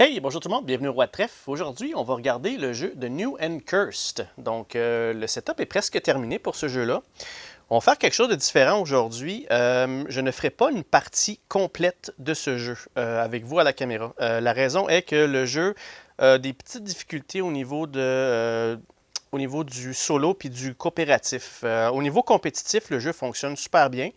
Hey, bonjour tout le monde, bienvenue au Roi de Trèfle. Aujourd'hui, on va regarder le jeu de New and Cursed. Donc, le setup est presque terminé pour ce jeu-là. On va faire quelque chose de différent aujourd'hui. Je ne ferai pas une partie complète de ce jeu avec vous à la caméra. La raison est que le jeu a des petites difficultés au niveau du solo puis du coopératif. Au niveau compétitif, le jeu fonctionne super bien.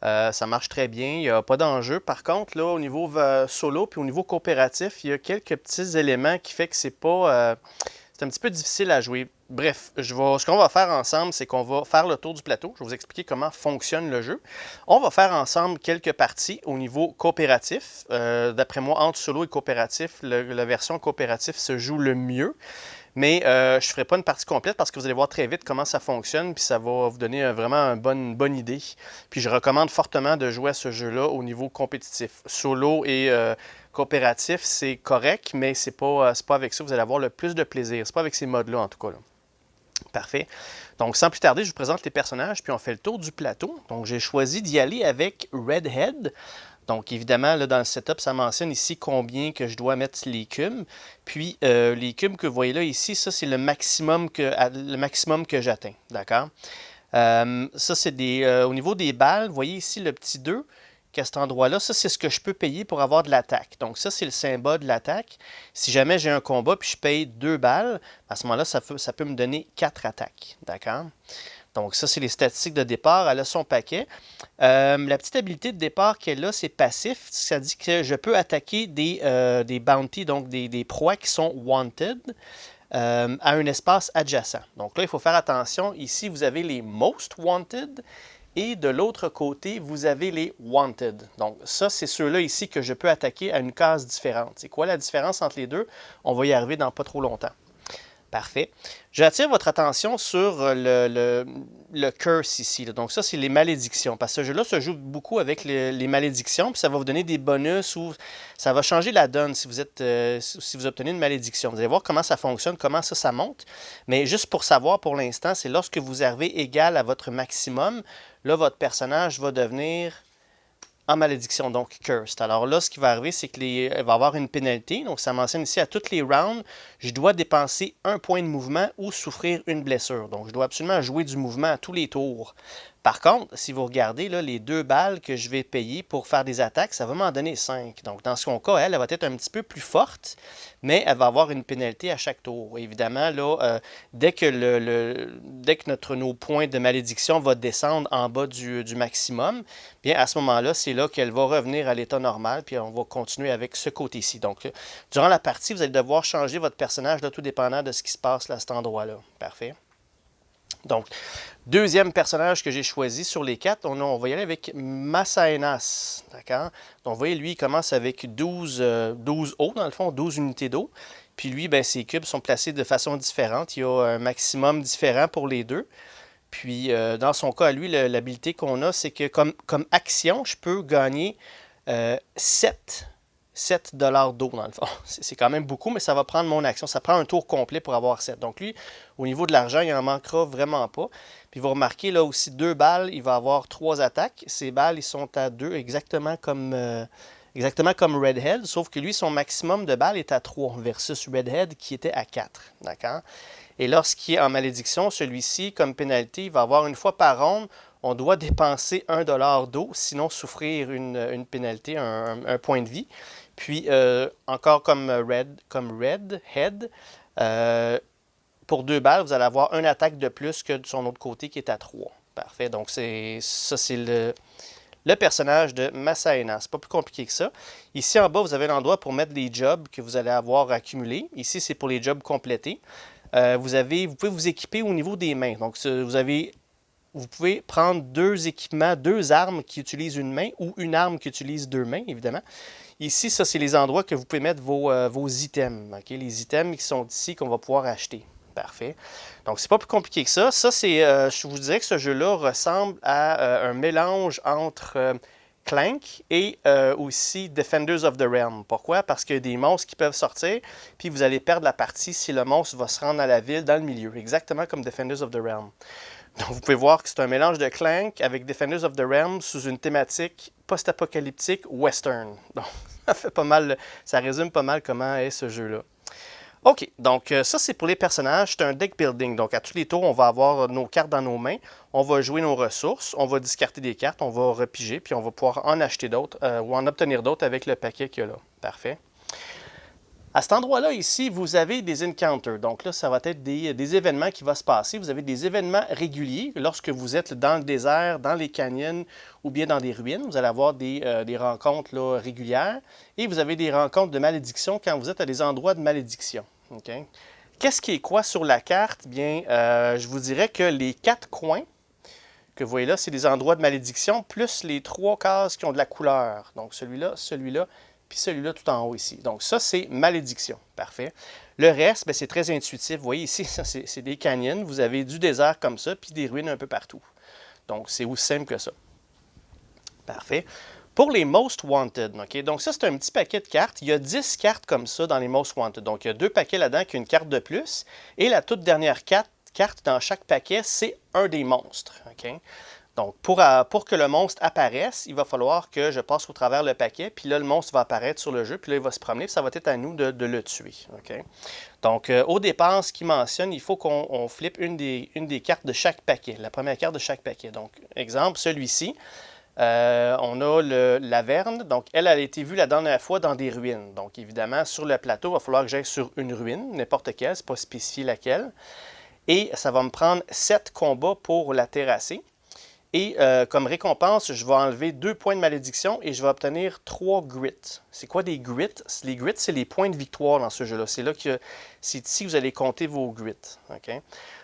Ça marche très bien, il n'y a pas d'enjeu. Par contre, là, au niveau solo puis au niveau coopératif, il y a quelques petits éléments qui font que c'est un petit peu difficile à jouer. Bref, ce qu'on va faire ensemble, c'est qu'on va faire le tour du plateau. Je vais vous expliquer comment fonctionne le jeu. On va faire ensemble quelques parties au niveau coopératif. D'après moi, entre solo et coopératif, la version coopératif se joue le mieux. Mais je ne ferai pas une partie complète parce que vous allez voir très vite comment ça fonctionne, puis ça va vous donner vraiment une bonne idée. Puis je recommande fortement de jouer à ce jeu-là au niveau compétitif. Solo et coopératif, c'est correct, mais c'est pas avec ça que vous allez avoir le plus de plaisir. C'est pas avec ces modes-là, en tout cas. Là. Parfait. Donc, sans plus tarder, je vous présente les personnages, puis on fait le tour du plateau. Donc, j'ai choisi d'y aller avec Redhead. Donc, évidemment, là, dans le setup, ça mentionne ici combien que je dois mettre l'écume. Puis, l'écume que vous voyez là, ici, ça, c'est le maximum que j'atteins. D'accord? Ça, c'est au niveau des balles, vous voyez ici le petit 2 qu'à cet endroit-là, ça, c'est ce que je peux payer pour avoir de l'attaque. Donc, ça, c'est le symbole de l'attaque. Si jamais j'ai un combat puis je paye 2 balles, à ce moment-là, ça peut me donner 4 attaques. D'accord? Donc, ça, c'est les statistiques de départ. Elle a son paquet. La petite habilité de départ qu'elle a, c'est passif. Ça dit que je peux attaquer des bounties, donc des proies qui sont wanted, à un espace adjacent. Donc là, il faut faire attention. Ici, vous avez les most wanted. Et de l'autre côté, vous avez les wanted. Donc ça, c'est ceux-là ici que je peux attaquer à une case différente. C'est quoi la différence entre les deux? On va y arriver dans pas trop longtemps. Parfait. J'attire votre attention sur le curse ici. Là. Donc ça, c'est les malédictions. Parce que ce jeu-là se joue beaucoup avec les malédictions, puis ça va vous donner des bonus ou ça va changer la donne si vous obtenez une malédiction. Vous allez voir comment ça fonctionne, comment ça monte. Mais juste pour savoir pour l'instant, c'est lorsque vous arrivez égal à votre maximum, là, votre personnage va devenir en malédiction, donc cursed. Alors là, ce qui va arriver, c'est qu'il va avoir une pénalité. Donc, ça mentionne ici à toutes les rounds, je dois dépenser un point de mouvement ou souffrir une blessure. Donc, je dois absolument jouer du mouvement à tous les tours. Par contre, si vous regardez là, les 2 balles que je vais payer pour faire des attaques, ça va m'en donner 5. Donc, dans son cas, elle va être un petit peu plus forte, mais elle va avoir une pénalité à chaque tour. Évidemment, là, dès que nos points de malédiction vont descendre en bas du maximum, bien à ce moment-là, c'est là qu'elle va revenir à l'état normal, puis on va continuer avec ce côté-ci. Donc, durant la partie, vous allez devoir changer votre personnage, là, tout dépendant de ce qui se passe là, à cet endroit-là. Parfait. Donc, deuxième personnage que j'ai choisi sur les 4, on va y aller avec Masaenas. D'accord? Donc, vous voyez, lui, il commence avec 12 eau, dans le fond, 12 unités d'eau. Puis lui, ben, ses cubes sont placés de façon différente. Il y a un maximum différent pour les deux. Puis, dans son cas, à lui, l'habilité qu'on a, c'est que comme action, je peux gagner 7 $ d'eau, dans le fond. C'est quand même beaucoup, mais ça va prendre mon action. Ça prend un tour complet pour avoir 7. Donc lui, au niveau de l'argent, il n'en manquera vraiment pas. Puis vous remarquez, là aussi, 2 balles, il va avoir 3 attaques. Ces balles, ils sont à 2, exactement comme Redhead, sauf que lui, son maximum de balles est à 3 versus Redhead qui était à 4. D'accord? Et lorsqu'il est en malédiction, celui-ci, comme pénalité, il va avoir une fois par ronde, on doit dépenser 1 $ d'eau, sinon souffrir une pénalité, un point de vie. Puis, encore comme Redhead, pour 2 balles, vous allez avoir une attaque de plus que de son autre côté qui est à 3. Parfait. Donc, c'est le personnage de Masaena. C'est pas plus compliqué que ça. Ici, en bas, vous avez l'endroit pour mettre les jobs que vous allez avoir accumulés. Ici, c'est pour les jobs complétés. Vous pouvez vous équiper au niveau des mains. Donc, vous pouvez prendre 2 équipements, 2 armes qui utilisent une main ou une arme qui utilise 2 mains, évidemment. Ici, ça, c'est les endroits que vous pouvez mettre vos items. Okay? Les items qui sont ici qu'on va pouvoir acheter. Parfait. Donc, c'est pas plus compliqué que ça. Ça, je vous dirais que ce jeu-là ressemble à un mélange entre Clank et aussi Defenders of the Realm. Pourquoi? Parce qu'il y a des monstres qui peuvent sortir, puis vous allez perdre la partie si le monstre va se rendre à la ville dans le milieu. Exactement comme Defenders of the Realm. Donc, vous pouvez voir que c'est un mélange de Clank avec Defenders of the Realm sous une thématique post-apocalyptique western. Donc, ça fait pas mal, ça résume pas mal comment est ce jeu-là. OK, donc ça c'est pour les personnages, c'est un deck building. Donc à tous les tours, on va avoir nos cartes dans nos mains, on va jouer nos ressources, on va discarter des cartes, on va repiger, puis on va pouvoir en acheter d'autres ou en obtenir d'autres avec le paquet qu'il y a là. Parfait. À cet endroit-là, ici, vous avez des encounters. Donc là, ça va être des événements qui vont se passer. Vous avez des événements réguliers lorsque vous êtes dans le désert, dans les canyons ou bien dans des ruines. Vous allez avoir des rencontres là, régulières. Et vous avez des rencontres de malédiction quand vous êtes à des endroits de malédiction. Okay? Qu'est-ce qui est quoi sur la carte? Bien, je vous dirais que les 4 coins que vous voyez là, c'est des endroits de malédiction, plus les 3 cases qui ont de la couleur. Donc celui-là, puis celui-là tout en haut ici. Donc ça, c'est malédiction. Parfait. Le reste, c'est très intuitif. Vous voyez ici, c'est des canyons. Vous avez du désert comme ça, puis des ruines un peu partout. Donc c'est aussi simple que ça. Parfait. Pour les Most Wanted, okay? Donc ça, c'est un petit paquet de cartes. Il y a 10 cartes comme ça dans les Most Wanted. Donc il y a 2 paquets là-dedans qui ont une carte de plus. Et la toute dernière carte dans chaque paquet, c'est un des monstres. Okay? Donc, pour que le monstre apparaisse, il va falloir que je passe au travers le paquet, puis là, le monstre va apparaître sur le jeu, puis là, il va se promener, puis ça va être à nous de le tuer. Okay? Donc, au départ, ce qu'il mentionne, il faut qu'on flippe une des cartes de chaque paquet, la première carte de chaque paquet. Donc, exemple, celui-ci, on a l'Averne. Donc, elle a été vue la dernière fois dans des ruines. Donc, évidemment, sur le plateau, il va falloir que j'aille sur une ruine, n'importe quelle, c'est pas spécifié laquelle. Et ça va me prendre 7 combats pour la terrasser. Et comme récompense, je vais enlever 2 points de malédiction et je vais obtenir 3 grits. C'est quoi des grits? Les grits, c'est les points de victoire dans ce jeu-là. C'est ici que vous allez compter vos grits. Okay?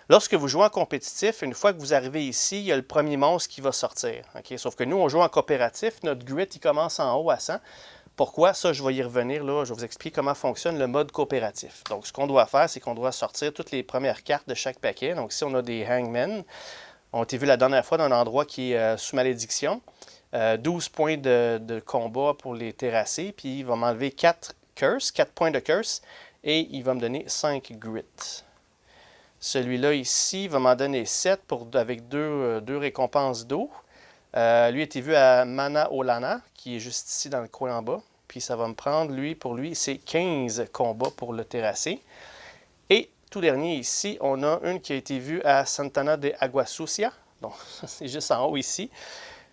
Lorsque vous jouez en compétitif, une fois que vous arrivez ici, il y a le premier monstre qui va sortir. Okay? Sauf que nous, on joue en coopératif. Notre grit, il commence en haut à 100. Pourquoi? Ça, je vais y revenir. Là. Je vais vous expliquer comment fonctionne le mode coopératif. Donc, ce qu'on doit faire, c'est qu'on doit sortir toutes les premières cartes de chaque paquet. Donc, ici, on a des hangmen. On été vu la dernière fois dans un endroit qui est sous malédiction. 12 points de combat pour les terrasser. Puis il va m'enlever 4 points de curse. Et il va me donner 5 grit. Celui-là ici va m'en donner 7 avec deux récompenses d'eau. Lui a été vu à Mana Olana, qui est juste ici dans le coin en bas. Puis ça va me prendre, pour lui, c'est 15 combats pour le terrasser. Et tout dernier ici, on a une qui a été vue à Santana de Aguasucia. Donc, c'est juste en haut ici.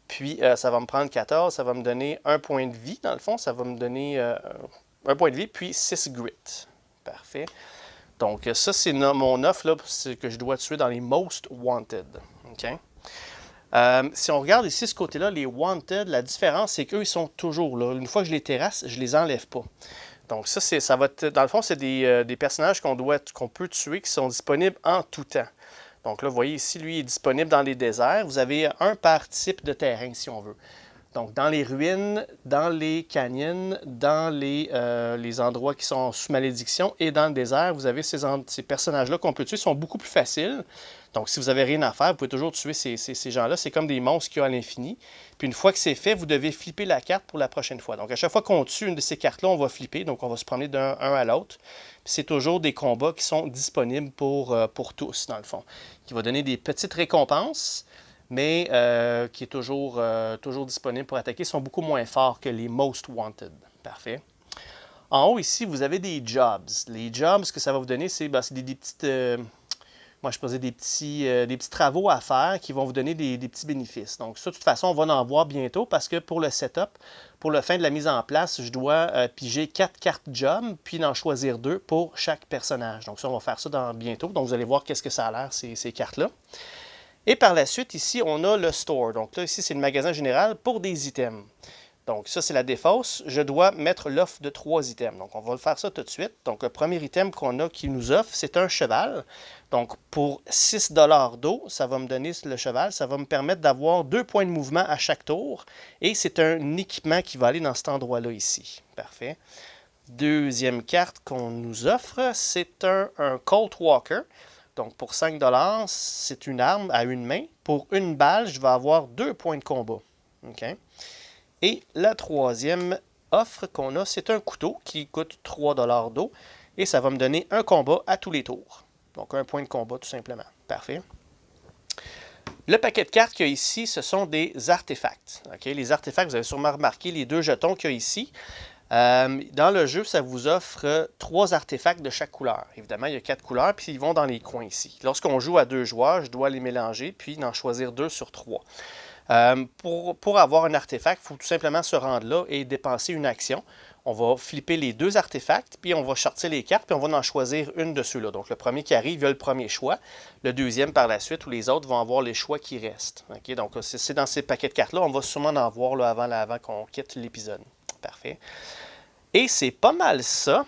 Puis, ça va me prendre 14. Ça va me donner 1 point de vie, dans le fond. Ça va me donner 1 point de vie, puis 6 grit. Parfait. Donc, ça, c'est mon offre là, que je dois tuer dans les Most Wanted. Okay? Si on regarde ici, ce côté-là, les Wanted, la différence, c'est qu'eux, ils sont toujours là. Une fois que je les terrasse, je ne les enlève pas. Donc ça va être, dans le fond, c'est des personnages qu'on peut tuer qui sont disponibles en tout temps. Donc là, vous voyez ici, lui, il est disponible dans les déserts. Vous avez un par type de terrain, si on veut. Donc dans les ruines, dans les canyons, dans les endroits qui sont sous malédiction et dans le désert, vous avez ces personnages-là qu'on peut tuer, sont beaucoup plus faciles. Donc si vous n'avez rien à faire, vous pouvez toujours tuer ces gens-là. C'est comme des monstres qu'il y a à l'infini. Puis une fois que c'est fait, vous devez flipper la carte pour la prochaine fois. Donc à chaque fois qu'on tue une de ces cartes-là, on va flipper. Donc on va se promener d'un à l'autre. Puis c'est toujours des combats qui sont disponibles pour tous, dans le fond. Qui va donner des petites récompenses, mais qui est toujours disponible pour attaquer. Ils sont beaucoup moins forts que les Most Wanted. Parfait. En haut ici, vous avez des jobs. Les jobs, ce que ça va vous donner, c'est des petites... moi, je posais des petits travaux à faire qui vont vous donner des petits bénéfices. Donc ça, de toute façon, on va en voir bientôt parce que pour le setup, pour le fin de la mise en place, je dois piger 4 cartes job, puis d'en choisir 2 pour chaque personnage. Donc ça, on va faire ça bientôt. Donc vous allez voir qu'est-ce que ça a l'air, ces cartes-là. Et par la suite, ici, on a le store. Donc là, ici, c'est le magasin général pour des items. Donc ça, c'est la défausse. Je dois mettre l'offre de 3 items. Donc on va faire ça tout de suite. Donc le premier item qu'on a qui nous offre, c'est un cheval. Donc pour 6 $ d'eau, ça va me donner le cheval. Ça va me permettre d'avoir 2 points de mouvement à chaque tour. Et c'est un équipement qui va aller dans cet endroit-là ici. Parfait. Deuxième carte qu'on nous offre, c'est un Colt Walker. Donc, pour 5 $, c'est une arme à une main. Pour une balle, je vais avoir 2 points de combat. Okay? Et la troisième offre qu'on a, c'est un couteau qui coûte 3 $ d'eau. Et ça va me donner un combat à tous les tours. Donc, un point de combat, tout simplement. Parfait. Le paquet de cartes qu'il y a ici, ce sont des artefacts. Okay? Les artefacts, vous avez sûrement remarqué les 2 jetons qu'il y a ici. Dans le jeu, ça vous offre 3 artefacts de chaque couleur. Évidemment, il y a 4 couleurs, puis ils vont dans les coins ici. Lorsqu'on joue à 2 joueurs, je dois les mélanger, puis en choisir 2 sur 3. Pour avoir un artefact, il faut tout simplement se rendre là et dépenser une action. On va flipper les 2 artefacts, puis on va sortir les cartes, puis on va en choisir une de ceux-là. Donc, le premier qui arrive, il a le premier choix. Le deuxième par la suite, où les autres vont avoir les choix qui restent. Okay? Donc, c'est dans ces paquets de cartes-là. On va sûrement en voir là, avant qu'on quitte l'épisode. Parfait. Et c'est pas mal ça.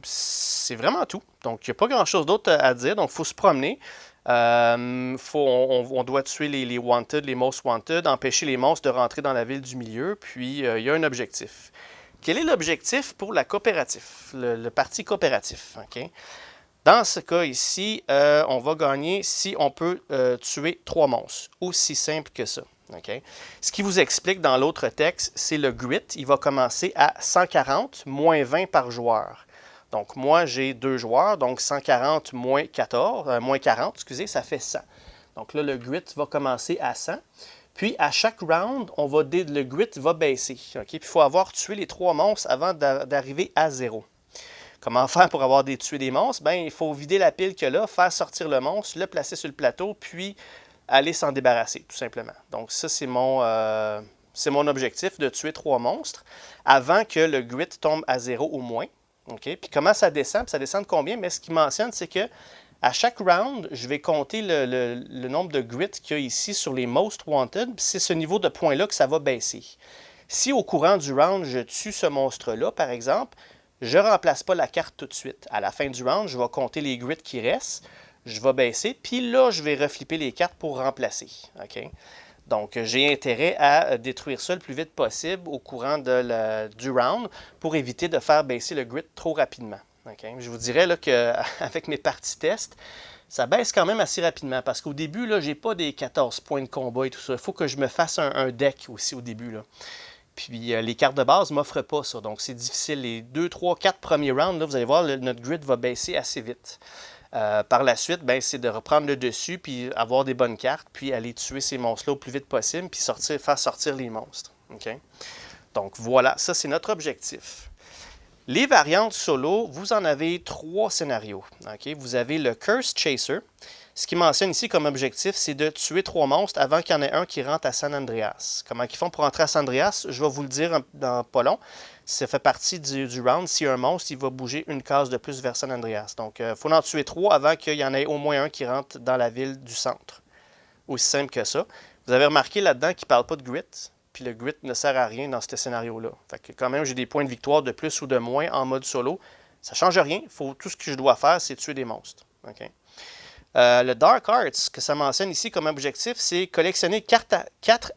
C'est vraiment tout. Donc, il n'y a pas grand-chose d'autre à dire. Donc, il faut se promener. On doit tuer les Wanted, les Most Wanted, empêcher les monstres de rentrer dans la ville du milieu. Puis, il y a un objectif. Quel est l'objectif pour la coopérative, le parti coopératif? Okay? Dans ce cas ici, on va gagner si on peut tuer 3 monstres. Aussi simple que ça. Okay? Ce qui vous explique dans l'autre texte, c'est le grit. Il va commencer à 140, moins 20 par joueur. Donc, moi, j'ai 2 joueurs, donc 140 moins 40, excusez, ça fait 100. Donc là, le grit va commencer à 100. Puis, à chaque round, le grit va baisser. Okay? Puis, il faut avoir tué les 3 monstres avant d'arriver à 0. Comment faire pour avoir tué des monstres? Bien, il faut vider la pile qu'il y a là, faire sortir le monstre, le placer sur le plateau, puis aller s'en débarrasser, tout simplement. Donc, ça, c'est mon objectif, de tuer 3 monstres avant que le grit tombe à 0 ou moins. Okay? Puis, comment ça descend? Puis ça descend de combien? Mais ce qu'il mentionne, c'est que à chaque round, je vais compter le nombre de grit qu'il y a ici sur les Most Wanted. C'est ce niveau de points-là que ça va baisser. Si au courant du round, je tue ce monstre-là, par exemple, je ne remplace pas la carte tout de suite. À la fin du round, je vais compter les grits qui restent. Je vais baisser. Puis là, je vais reflipper les cartes pour remplacer. Okay? Donc, j'ai intérêt à détruire ça le plus vite possible au courant du round pour éviter de faire baisser le grit trop rapidement. Okay? Je vous dirais qu'avec mes parties test, ça baisse quand même assez rapidement parce qu'au début, je n'ai pas des 14 points de combat et tout ça. Il faut que je me fasse un deck aussi au début. Là. Puis les cartes de base ne m'offrent pas ça. Donc, c'est difficile. Les 2, 3, 4 premiers rounds, là, vous allez voir, notre grid va baisser assez vite. Par la suite, c'est de reprendre le dessus, puis avoir des bonnes cartes, puis aller tuer ces monstres-là au plus vite possible, puis faire sortir les monstres. Okay? Donc, voilà, ça, c'est notre objectif. Les variantes solo, vous en avez 3 scénarios. Okay? Vous avez le Curse Chaser. Ce qu'il mentionne ici comme objectif, c'est de tuer 3 monstres avant qu'il y en ait un qui rentre à San Andreas. Comment ils font pour rentrer à San Andreas? Je vais vous le dire dans pas long. Ça fait partie du round. S'il y a un monstre, il va bouger une case de plus vers San Andreas. Donc, il faut en tuer 3 avant qu'il y en ait au moins un qui rentre dans la ville du centre. Aussi simple que ça. Vous avez remarqué là-dedans qu'il ne parle pas de grit. Puis le grit ne sert à rien dans ce scénario-là. Fait que quand même, j'ai des points de victoire de plus ou de moins en mode solo. Ça ne change rien. Tout ce que je dois faire, c'est tuer des monstres. Okay? Le Dark Arts, que ça mentionne ici comme objectif, c'est collectionner 4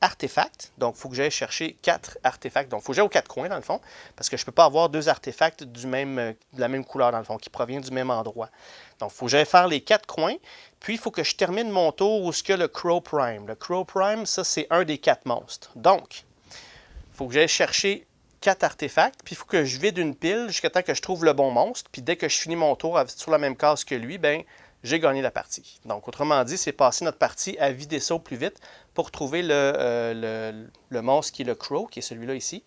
artefacts. Donc, il faut que j'aille chercher 4 artefacts. Donc, il faut que j'aille aux 4 coins, dans le fond, parce que je ne peux pas avoir 2 artefacts de la même couleur, dans le fond, qui proviennent du même endroit. Donc, il faut que j'aille faire les 4 coins. Puis, il faut que je termine mon tour où il y a le Crow Prime. Le Crow Prime, ça, c'est un des 4 monstres. Donc, il faut que j'aille chercher 4 artefacts, puis il faut que je vide une pile jusqu'à temps que je trouve le bon monstre. Puis, dès que je finis mon tour sur la même case que lui, j'ai gagné la partie. Donc, autrement dit, c'est passer notre partie à vider ça au plus vite pour trouver le monstre qui est le Crow, qui est celui-là ici,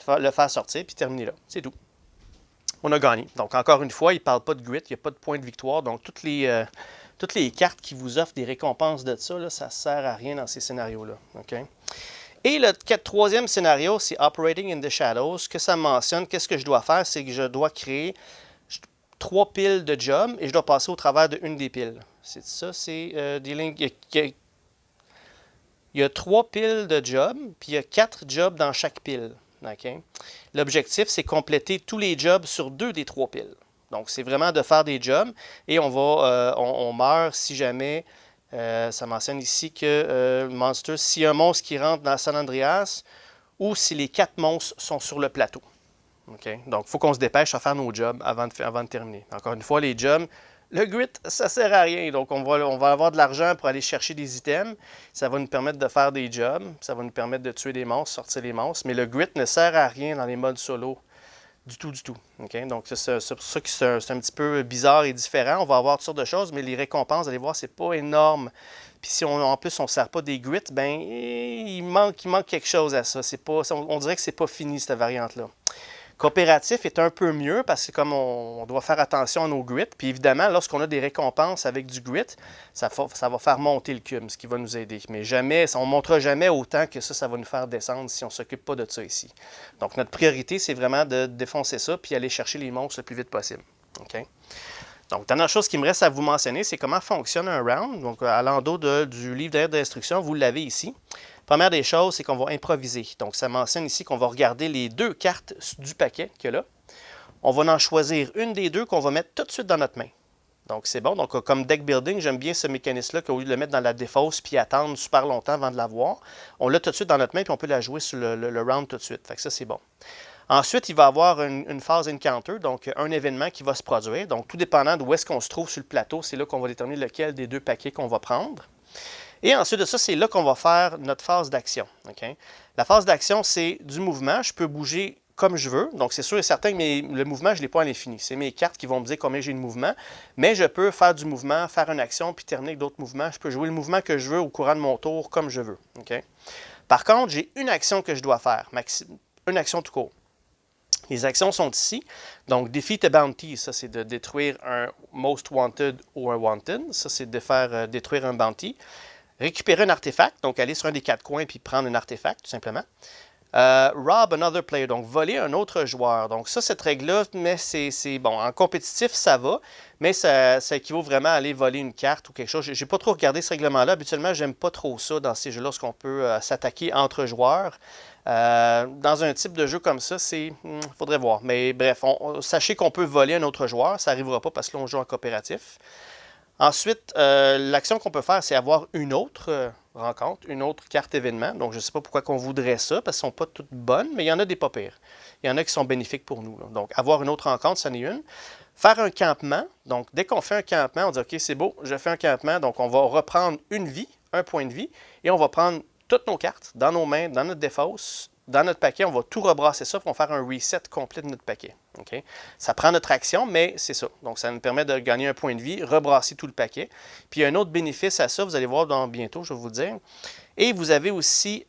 le faire sortir, puis terminer là. C'est tout. On a gagné. Donc, encore une fois, il ne parle pas de grit, il n'y a pas de point de victoire. Donc, toutes les cartes qui vous offrent des récompenses de ça, là, ça ne sert à rien dans ces scénarios-là. Okay? Et le troisième scénario, c'est Operating in the Shadows. Ce que ça mentionne, qu'est-ce que je dois faire? C'est que je dois créer 3 piles de jobs et je dois passer au travers d'une des piles. C'est ça, c'est dealing. Il y a 3 piles de jobs, puis il y a 4 jobs dans chaque pile. Okay? L'objectif, c'est compléter tous les jobs sur 2 des 3 piles. Donc, c'est vraiment de faire des jobs et on meurt si jamais, ça mentionne ici que Monster, s'il y a un monstre qui rentre dans San Andreas ou si les 4 monstres sont sur le plateau. Okay? Donc, il faut qu'on se dépêche à faire nos jobs avant de terminer. Encore une fois, les jobs, le grit, ça ne sert à rien. Donc, on va avoir de l'argent pour aller chercher des items. Ça va nous permettre de faire des jobs. Ça va nous permettre de tuer des monstres, sortir les monstres. Mais le grit ne sert à rien dans les modes solo Du tout, du tout. Okay? Donc, c'est pour ça que c'est un petit peu bizarre et différent. On va avoir toutes sortes de choses, mais les récompenses, vous allez voir, c'est pas énorme. Puis si en plus on ne sert pas des grits, ben il manque quelque chose à ça. On dirait que c'est pas fini, cette variante-là. Coopératif est un peu mieux parce que comme on doit faire attention à nos grits, puis évidemment, lorsqu'on a des récompenses avec du grit, ça va faire monter le cube, ce qui va nous aider. Mais jamais, on ne montera jamais autant que ça va nous faire descendre si on ne s'occupe pas de ça ici. Donc notre priorité, c'est vraiment de défoncer ça puis aller chercher les monstres le plus vite possible. Okay? Donc, dernière chose qui me reste à vous mentionner, c'est comment fonctionne un round. Donc, à l'endos du livre d'instruction, vous l'avez ici. Première des choses, c'est qu'on va improviser. Donc, ça mentionne ici qu'on va regarder les 2 cartes du paquet qu'il y a là. On va en choisir une des 2 qu'on va mettre tout de suite dans notre main. Donc, c'est bon. Donc, comme deck building, j'aime bien ce mécanisme-là qu'au lieu de le mettre dans la défausse puis attendre super longtemps avant de l'avoir, on l'a tout de suite dans notre main puis on peut la jouer sur le round tout de suite. Fait que ça, c'est bon. Ensuite, il va y avoir une phase encounter, donc un événement qui va se produire. Donc, tout dépendant d'où est-ce qu'on se trouve sur le plateau, c'est là qu'on va déterminer lequel des 2 paquets qu'on va prendre. Et ensuite de ça, c'est là qu'on va faire notre phase d'action. Okay? La phase d'action, c'est du mouvement. Je peux bouger comme je veux. Donc, c'est sûr et certain que le mouvement, je ne l'ai pas à l'infini. C'est mes cartes qui vont me dire combien j'ai de mouvement. Mais je peux faire du mouvement, faire une action, puis terminer avec d'autres mouvements. Je peux jouer le mouvement que je veux au courant de mon tour comme je veux. Okay? Par contre, j'ai une action que je dois faire. Une action tout court. Les actions sont ici. Donc, Defeat a Bounty, ça c'est de détruire un Most Wanted ou un Wanted. Ça c'est de faire détruire un Bounty. Récupérer un artefact, donc aller sur un des 4 coins et prendre un artefact, tout simplement. Rob another player, donc voler un autre joueur. Donc ça, cette règle-là, mais c'est bon. En compétitif, ça va, mais ça équivaut vraiment à aller voler une carte ou quelque chose. Je n'ai pas trop regardé ce règlement-là. Habituellement, j'aime pas trop ça dans ces jeux-là, lorsqu'on peut s'attaquer entre joueurs. Dans un type de jeu comme ça, faudrait voir. Mais bref, sachez qu'on peut voler un autre joueur. Ça n'arrivera pas parce que là, on joue en coopératif. Ensuite, l'action qu'on peut faire, c'est avoir une autre rencontre, une autre carte événement. Donc, je ne sais pas pourquoi on voudrait ça, parce qu'elles ne sont pas toutes bonnes, mais il y en a des pas pires. Il y en a qui sont bénéfiques pour nous. Là. Donc, avoir une autre rencontre, ça en est une. Faire un campement. Donc, dès qu'on fait un campement, on dit « OK, c'est beau, je fais un campement. » Donc, on va reprendre une vie, un point de vie, et on va prendre toutes nos cartes dans nos mains, dans notre défausse, dans notre paquet. On va tout rebrasser ça pour faire un reset complet de notre paquet. Okay? Ça prend notre action, mais c'est ça. Donc, ça nous permet de gagner un point de vie, rebrasser tout le paquet. Puis, il y a un autre bénéfice à ça, vous allez voir bientôt, je vais vous le dire. Et vous avez aussi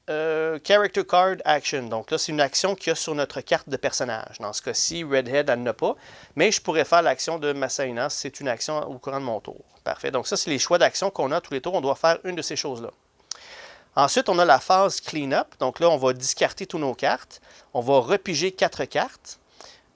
Character Card Action. Donc, là, c'est une action qu'il y a sur notre carte de personnage. Dans ce cas-ci, Redhead, elle n'a pas. Mais je pourrais faire l'action de Massaina. C'est une action au courant de mon tour. Parfait. Donc, ça, c'est les choix d'action qu'on a tous les tours. On doit faire une de ces choses-là. Ensuite, on a la phase clean-up. Donc là, on va discarter toutes nos cartes. On va repiger 4 cartes.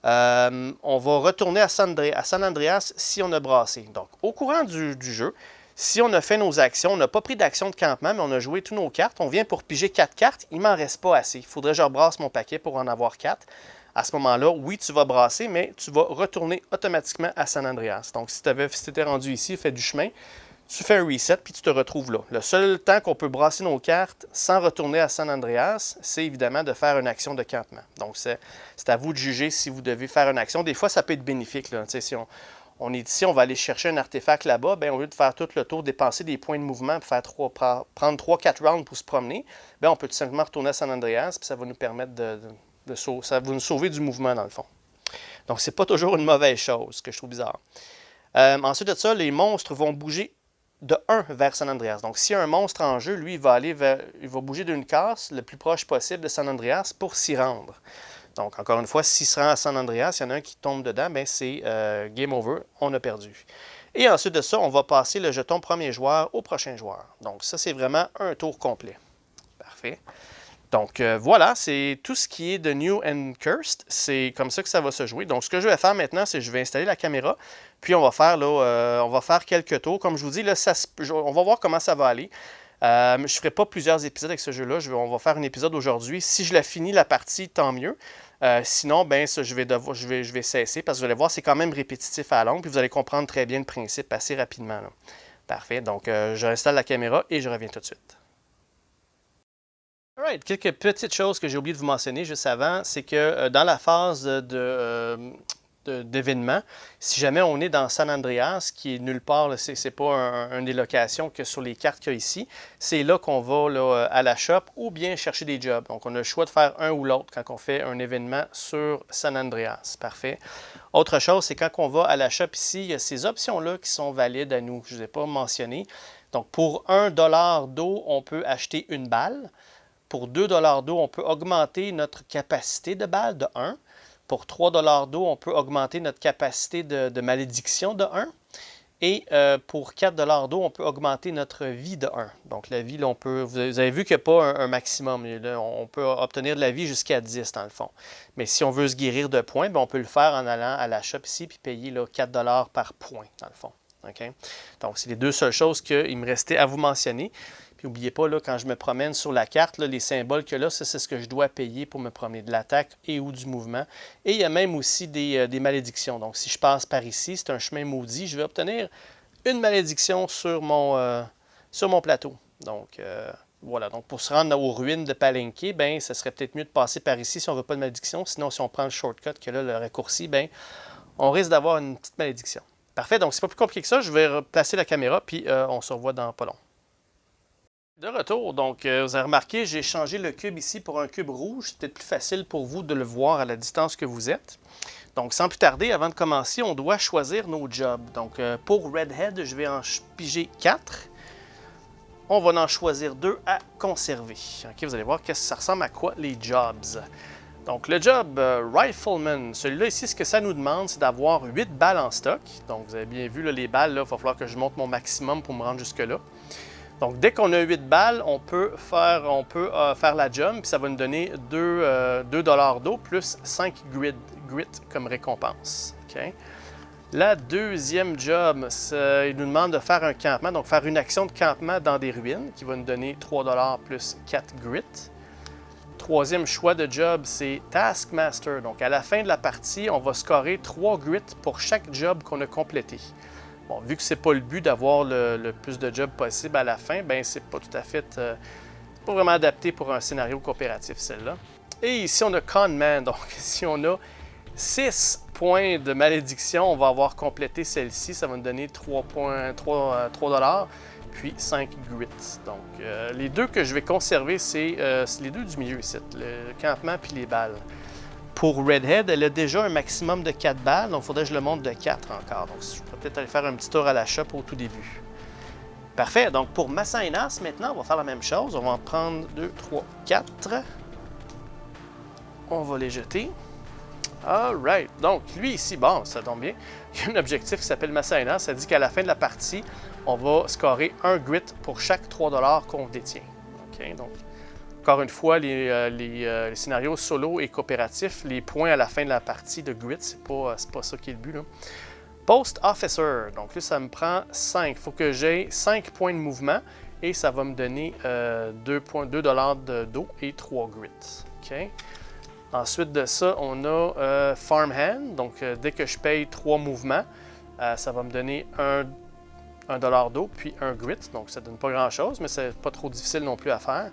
On va retourner à San Andreas si on a brassé. Donc, au courant du jeu, si on a fait nos actions, on n'a pas pris d'action de campement, mais on a joué toutes nos cartes, on vient pour piger 4 cartes, il ne m'en reste pas assez. Il faudrait que je rebrasse mon paquet pour en avoir 4. À ce moment-là, oui, tu vas brasser, mais tu vas retourner automatiquement à San Andreas. Donc, si tu étais rendu ici, fait du chemin, tu fais un reset, puis tu te retrouves là. Le seul temps qu'on peut brasser nos cartes sans retourner à San Andreas, c'est évidemment de faire une action de campement. Donc, c'est à vous de juger si vous devez faire une action. Des fois, ça peut être bénéfique. Là. Si on est ici, on va aller chercher un artefact là-bas, bien, au lieu de faire tout le tour, dépenser des points de mouvement, pour prendre 3-4 rounds pour se promener, bien, on peut tout simplement retourner à San Andreas, puis ça va nous permettre ça va nous sauver du mouvement, dans le fond. Donc, c'est pas toujours une mauvaise chose, ce que je trouve bizarre. Ensuite de ça, les monstres vont bouger de 1 vers San Andreas. Donc, s'il y a un monstre en jeu, lui, il va bouger d'une case le plus proche possible de San Andreas pour s'y rendre. Donc, encore une fois, s'il se rend à San Andreas, il y en a un qui tombe dedans, bien, c'est game over, on a perdu. Et ensuite de ça, on va passer le jeton premier joueur au prochain joueur. Donc, ça, c'est vraiment un tour complet. Parfait. Donc, voilà, c'est tout ce qui est de New and Cursed. C'est comme ça que ça va se jouer. Donc, ce que je vais faire maintenant, c'est que je vais installer la caméra. Puis, on va faire quelques tours. Comme je vous dis, là, on va voir comment ça va aller. Je ne ferai pas plusieurs épisodes avec ce jeu-là. On va faire un épisode aujourd'hui. Si je la finis, la partie, tant mieux. Sinon, ben, ça, je vais cesser parce que vous allez voir, c'est quand même répétitif à la longue. Puis, vous allez comprendre très bien le principe assez rapidement. Là. Parfait. Donc, je installe la caméra et je reviens tout de suite. Alright, quelques petites choses que j'ai oublié de vous mentionner juste avant, c'est que dans la phase d'événements. Si jamais on est dans San Andreas, qui est nulle part, ce n'est pas une des locations que sur les cartes qu'il y a ici, c'est là qu'on va là, à la shop ou bien chercher des jobs. Donc, on a le choix de faire un ou l'autre quand on fait un événement sur San Andreas. Parfait. Autre chose, c'est quand on va à la shop ici, il y a ces options-là qui sont valides à nous. Je ne les ai pas mentionnées. Donc, pour 1 $ d'eau, on peut acheter une balle. Pour 2 $ d'eau, on peut augmenter notre capacité de balle de 1. Pour 3 $ d'eau, on peut augmenter notre capacité de malédiction de 1. Et pour 4 $ d'eau, on peut augmenter notre vie de 1. Donc la vie, là, vous avez vu qu'il n'y a pas un maximum. Là, on peut obtenir de la vie jusqu'à 10 dans le fond. Mais si on veut se guérir de points, bien, on peut le faire en allant à la shop ici et payer là, 4 $ par point dans le fond. Okay? Donc c'est les deux seules choses qu'il me restait à vous mentionner. Puis n'oubliez pas, là, quand je me promène sur la carte, là, les symboles que là, c'est ce que je dois payer pour me promener, de l'attaque et ou du mouvement. Et il y a même aussi des malédictions. Donc si je passe par ici, c'est un chemin maudit, je vais obtenir une malédiction sur mon plateau. Donc voilà, donc pour se rendre aux ruines de Palenque, ben, ça serait peut-être mieux de passer par ici si on ne veut pas de malédiction. Sinon, si on prend le shortcut que là, le raccourci, ben, on risque d'avoir une petite malédiction. Parfait, donc c'est pas plus compliqué que ça. Je vais replacer la caméra, puis on se revoit dans pas long. De retour, donc vous avez remarqué, j'ai changé le cube ici pour un cube rouge. C'est peut-être plus facile pour vous de le voir à la distance que vous êtes. Donc sans plus tarder, avant de commencer, on doit choisir nos jobs. Donc pour Redhead, je vais en piger 4. On va en choisir 2 à conserver. Ok, vous allez voir que ça ressemble à quoi les jobs. Donc le job Rifleman, celui-là ici, ce que ça nous demande, c'est d'avoir 8 balles en stock. Donc vous avez bien vu, là, les balles, il va falloir que je monte mon maximum pour me rendre jusque-là. Donc, dès qu'on a 8 balles, on peut faire la jump, puis ça va nous donner 2 $ d'eau plus 5 grit comme récompense. Okay? La deuxième job, il nous demande de faire un campement, donc faire une action de campement dans des ruines, qui va nous donner 3 $ plus 4 grit. Troisième choix de job, c'est Taskmaster. Donc, à la fin de la partie, on va scorer 3 grit pour chaque job qu'on a complété. Bon, vu que ce n'est pas le but d'avoir le plus de jobs possible à la fin, ben c'est pas tout à fait, pas vraiment adapté pour un scénario coopératif, celle-là. Et ici, on a Conman. Donc, si on a 6 points de malédiction, on va avoir complété celle-ci. Ça va nous donner 3 $, puis 5 grit. Donc, les deux que je vais conserver, c'est les deux du milieu ici, le campement puis les balles. Pour Redhead, elle a déjà un maximum de 4 balles, donc il faudrait que je le monte de 4 encore. Donc, je pourrais peut-être aller faire un petit tour à la shop au tout début. Parfait. Donc, pour Masainas, maintenant, on va faire la même chose. On va en prendre 2, 3, 4. On va les jeter. Alright. Donc, lui ici, bon, ça tombe bien. Il y a un objectif qui s'appelle Masainas. Ça dit qu'à la fin de la partie, on va scorer 1 grit pour chaque 3 $ qu'on détient. OK, donc... Encore une fois, les scénarios solo et coopératifs, les points à la fin de la partie de grit, c'est pas ça qui est le but. Là. Post Officer, donc là, ça me prend 5. Il faut que j'ai 5 points de mouvement et ça va me donner 2 $ d'eau et 3 grit. Okay. Ensuite de ça, on a Farmhand, donc dès que je paye 3 mouvements, ça va me donner 1 $ d'eau puis 1 grit, donc ça ne donne pas grand-chose, mais c'est pas trop difficile non plus à faire.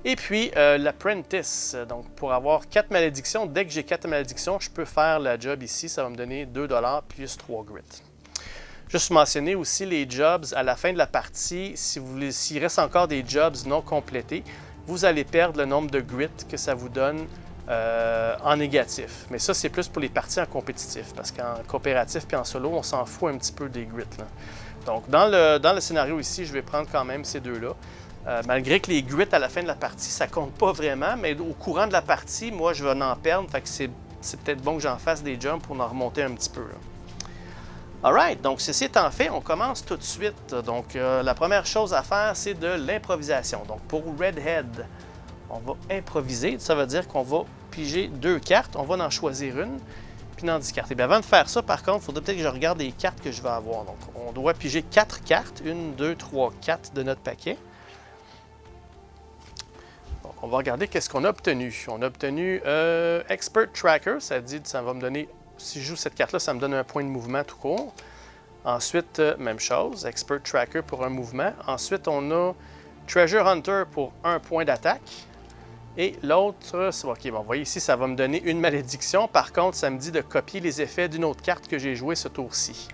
Et puis, l'Apprentice. Donc, pour avoir 4 malédictions, dès que j'ai 4 malédictions, je peux faire la job ici. Ça va me donner 2 $ plus 3 grit. Juste mentionner aussi les jobs à la fin de la partie. S'il reste encore des jobs non complétés, vous allez perdre le nombre de grit que ça vous donne en négatif. Mais ça, c'est plus pour les parties en compétitif. Parce qu'en coopératif puis en solo, on s'en fout un petit peu des grits. Là. Donc, dans le scénario ici, je vais prendre quand même ces deux-là. Malgré que les grits à la fin de la partie, ça compte pas vraiment, mais au courant de la partie, moi, je vais en perdre. Fait que c'est peut-être bon que j'en fasse des jumps pour en remonter un petit peu. Alright, donc ceci étant fait, on commence tout de suite. Donc, la première chose à faire, c'est de l'improvisation. Donc, pour Redhead, on va improviser. Ça veut dire qu'on va piger 2 cartes. On va en choisir une, puis en discarter. Bien, avant de faire ça, par contre, il faudrait peut-être que je regarde les cartes que je vais avoir. Donc, on doit piger 4 cartes. 1, 2, 3, 4 de notre paquet. On va regarder qu'est-ce qu'on a obtenu. On a obtenu Expert Tracker, ça dit ça va me donner, si je joue cette carte-là, ça me donne un point de mouvement tout court. Ensuite, même chose, Expert Tracker pour un mouvement. Ensuite, on a Treasure Hunter pour 1 point d'attaque. Et l'autre, ok, bon, vous voyez ici, ça va me donner une malédiction. Par contre, ça me dit de copier les effets d'une autre carte que j'ai jouée ce tour-ci.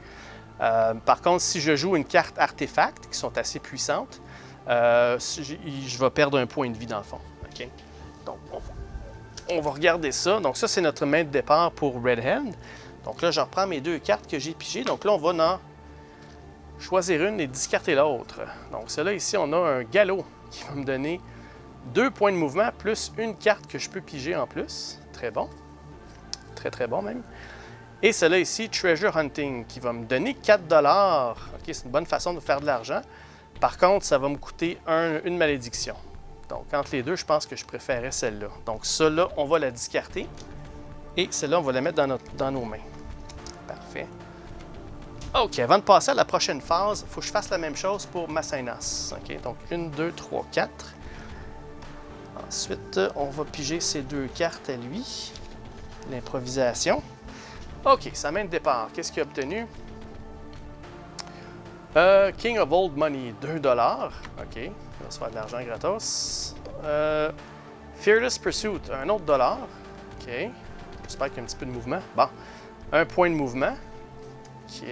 Par contre, si je joue une carte artefact, qui sont assez puissantes, je vais perdre un point de vie dans le fond. Okay? Donc, on va regarder ça. Donc, ça, c'est notre main de départ pour Red Hand. Donc là, je reprends mes deux cartes que j'ai pigées. Donc là, on va en choisir une et discarter l'autre. Donc, celle-là, ici, on a un galop qui va me donner 2 points de mouvement plus une carte que je peux piger en plus. Très bon. Très, très bon même. Et celle-là ici, Treasure Hunting, qui va me donner 4 $. OK, c'est une bonne façon de faire de l'argent. Par contre, ça va me coûter une malédiction. Donc, entre les deux, je pense que je préférais celle-là. Donc, celle-là, on va la discarter. Et celle-là, on va la mettre dans nos mains. Parfait. OK, avant de passer à la prochaine phase, il faut que je fasse la même chose pour Masainas. OK, donc 1, 2, 3, 4. Ensuite, on va piger ces deux cartes à lui. L'improvisation. OK, sa main de départ. Qu'est-ce qu'il a obtenu? King of Old Money, 2 $. OK, on va se faire de l'argent gratos. Fearless Pursuit, un autre dollar. OK, j'espère qu'il y a un petit peu de mouvement. Bon, un point de mouvement. OK.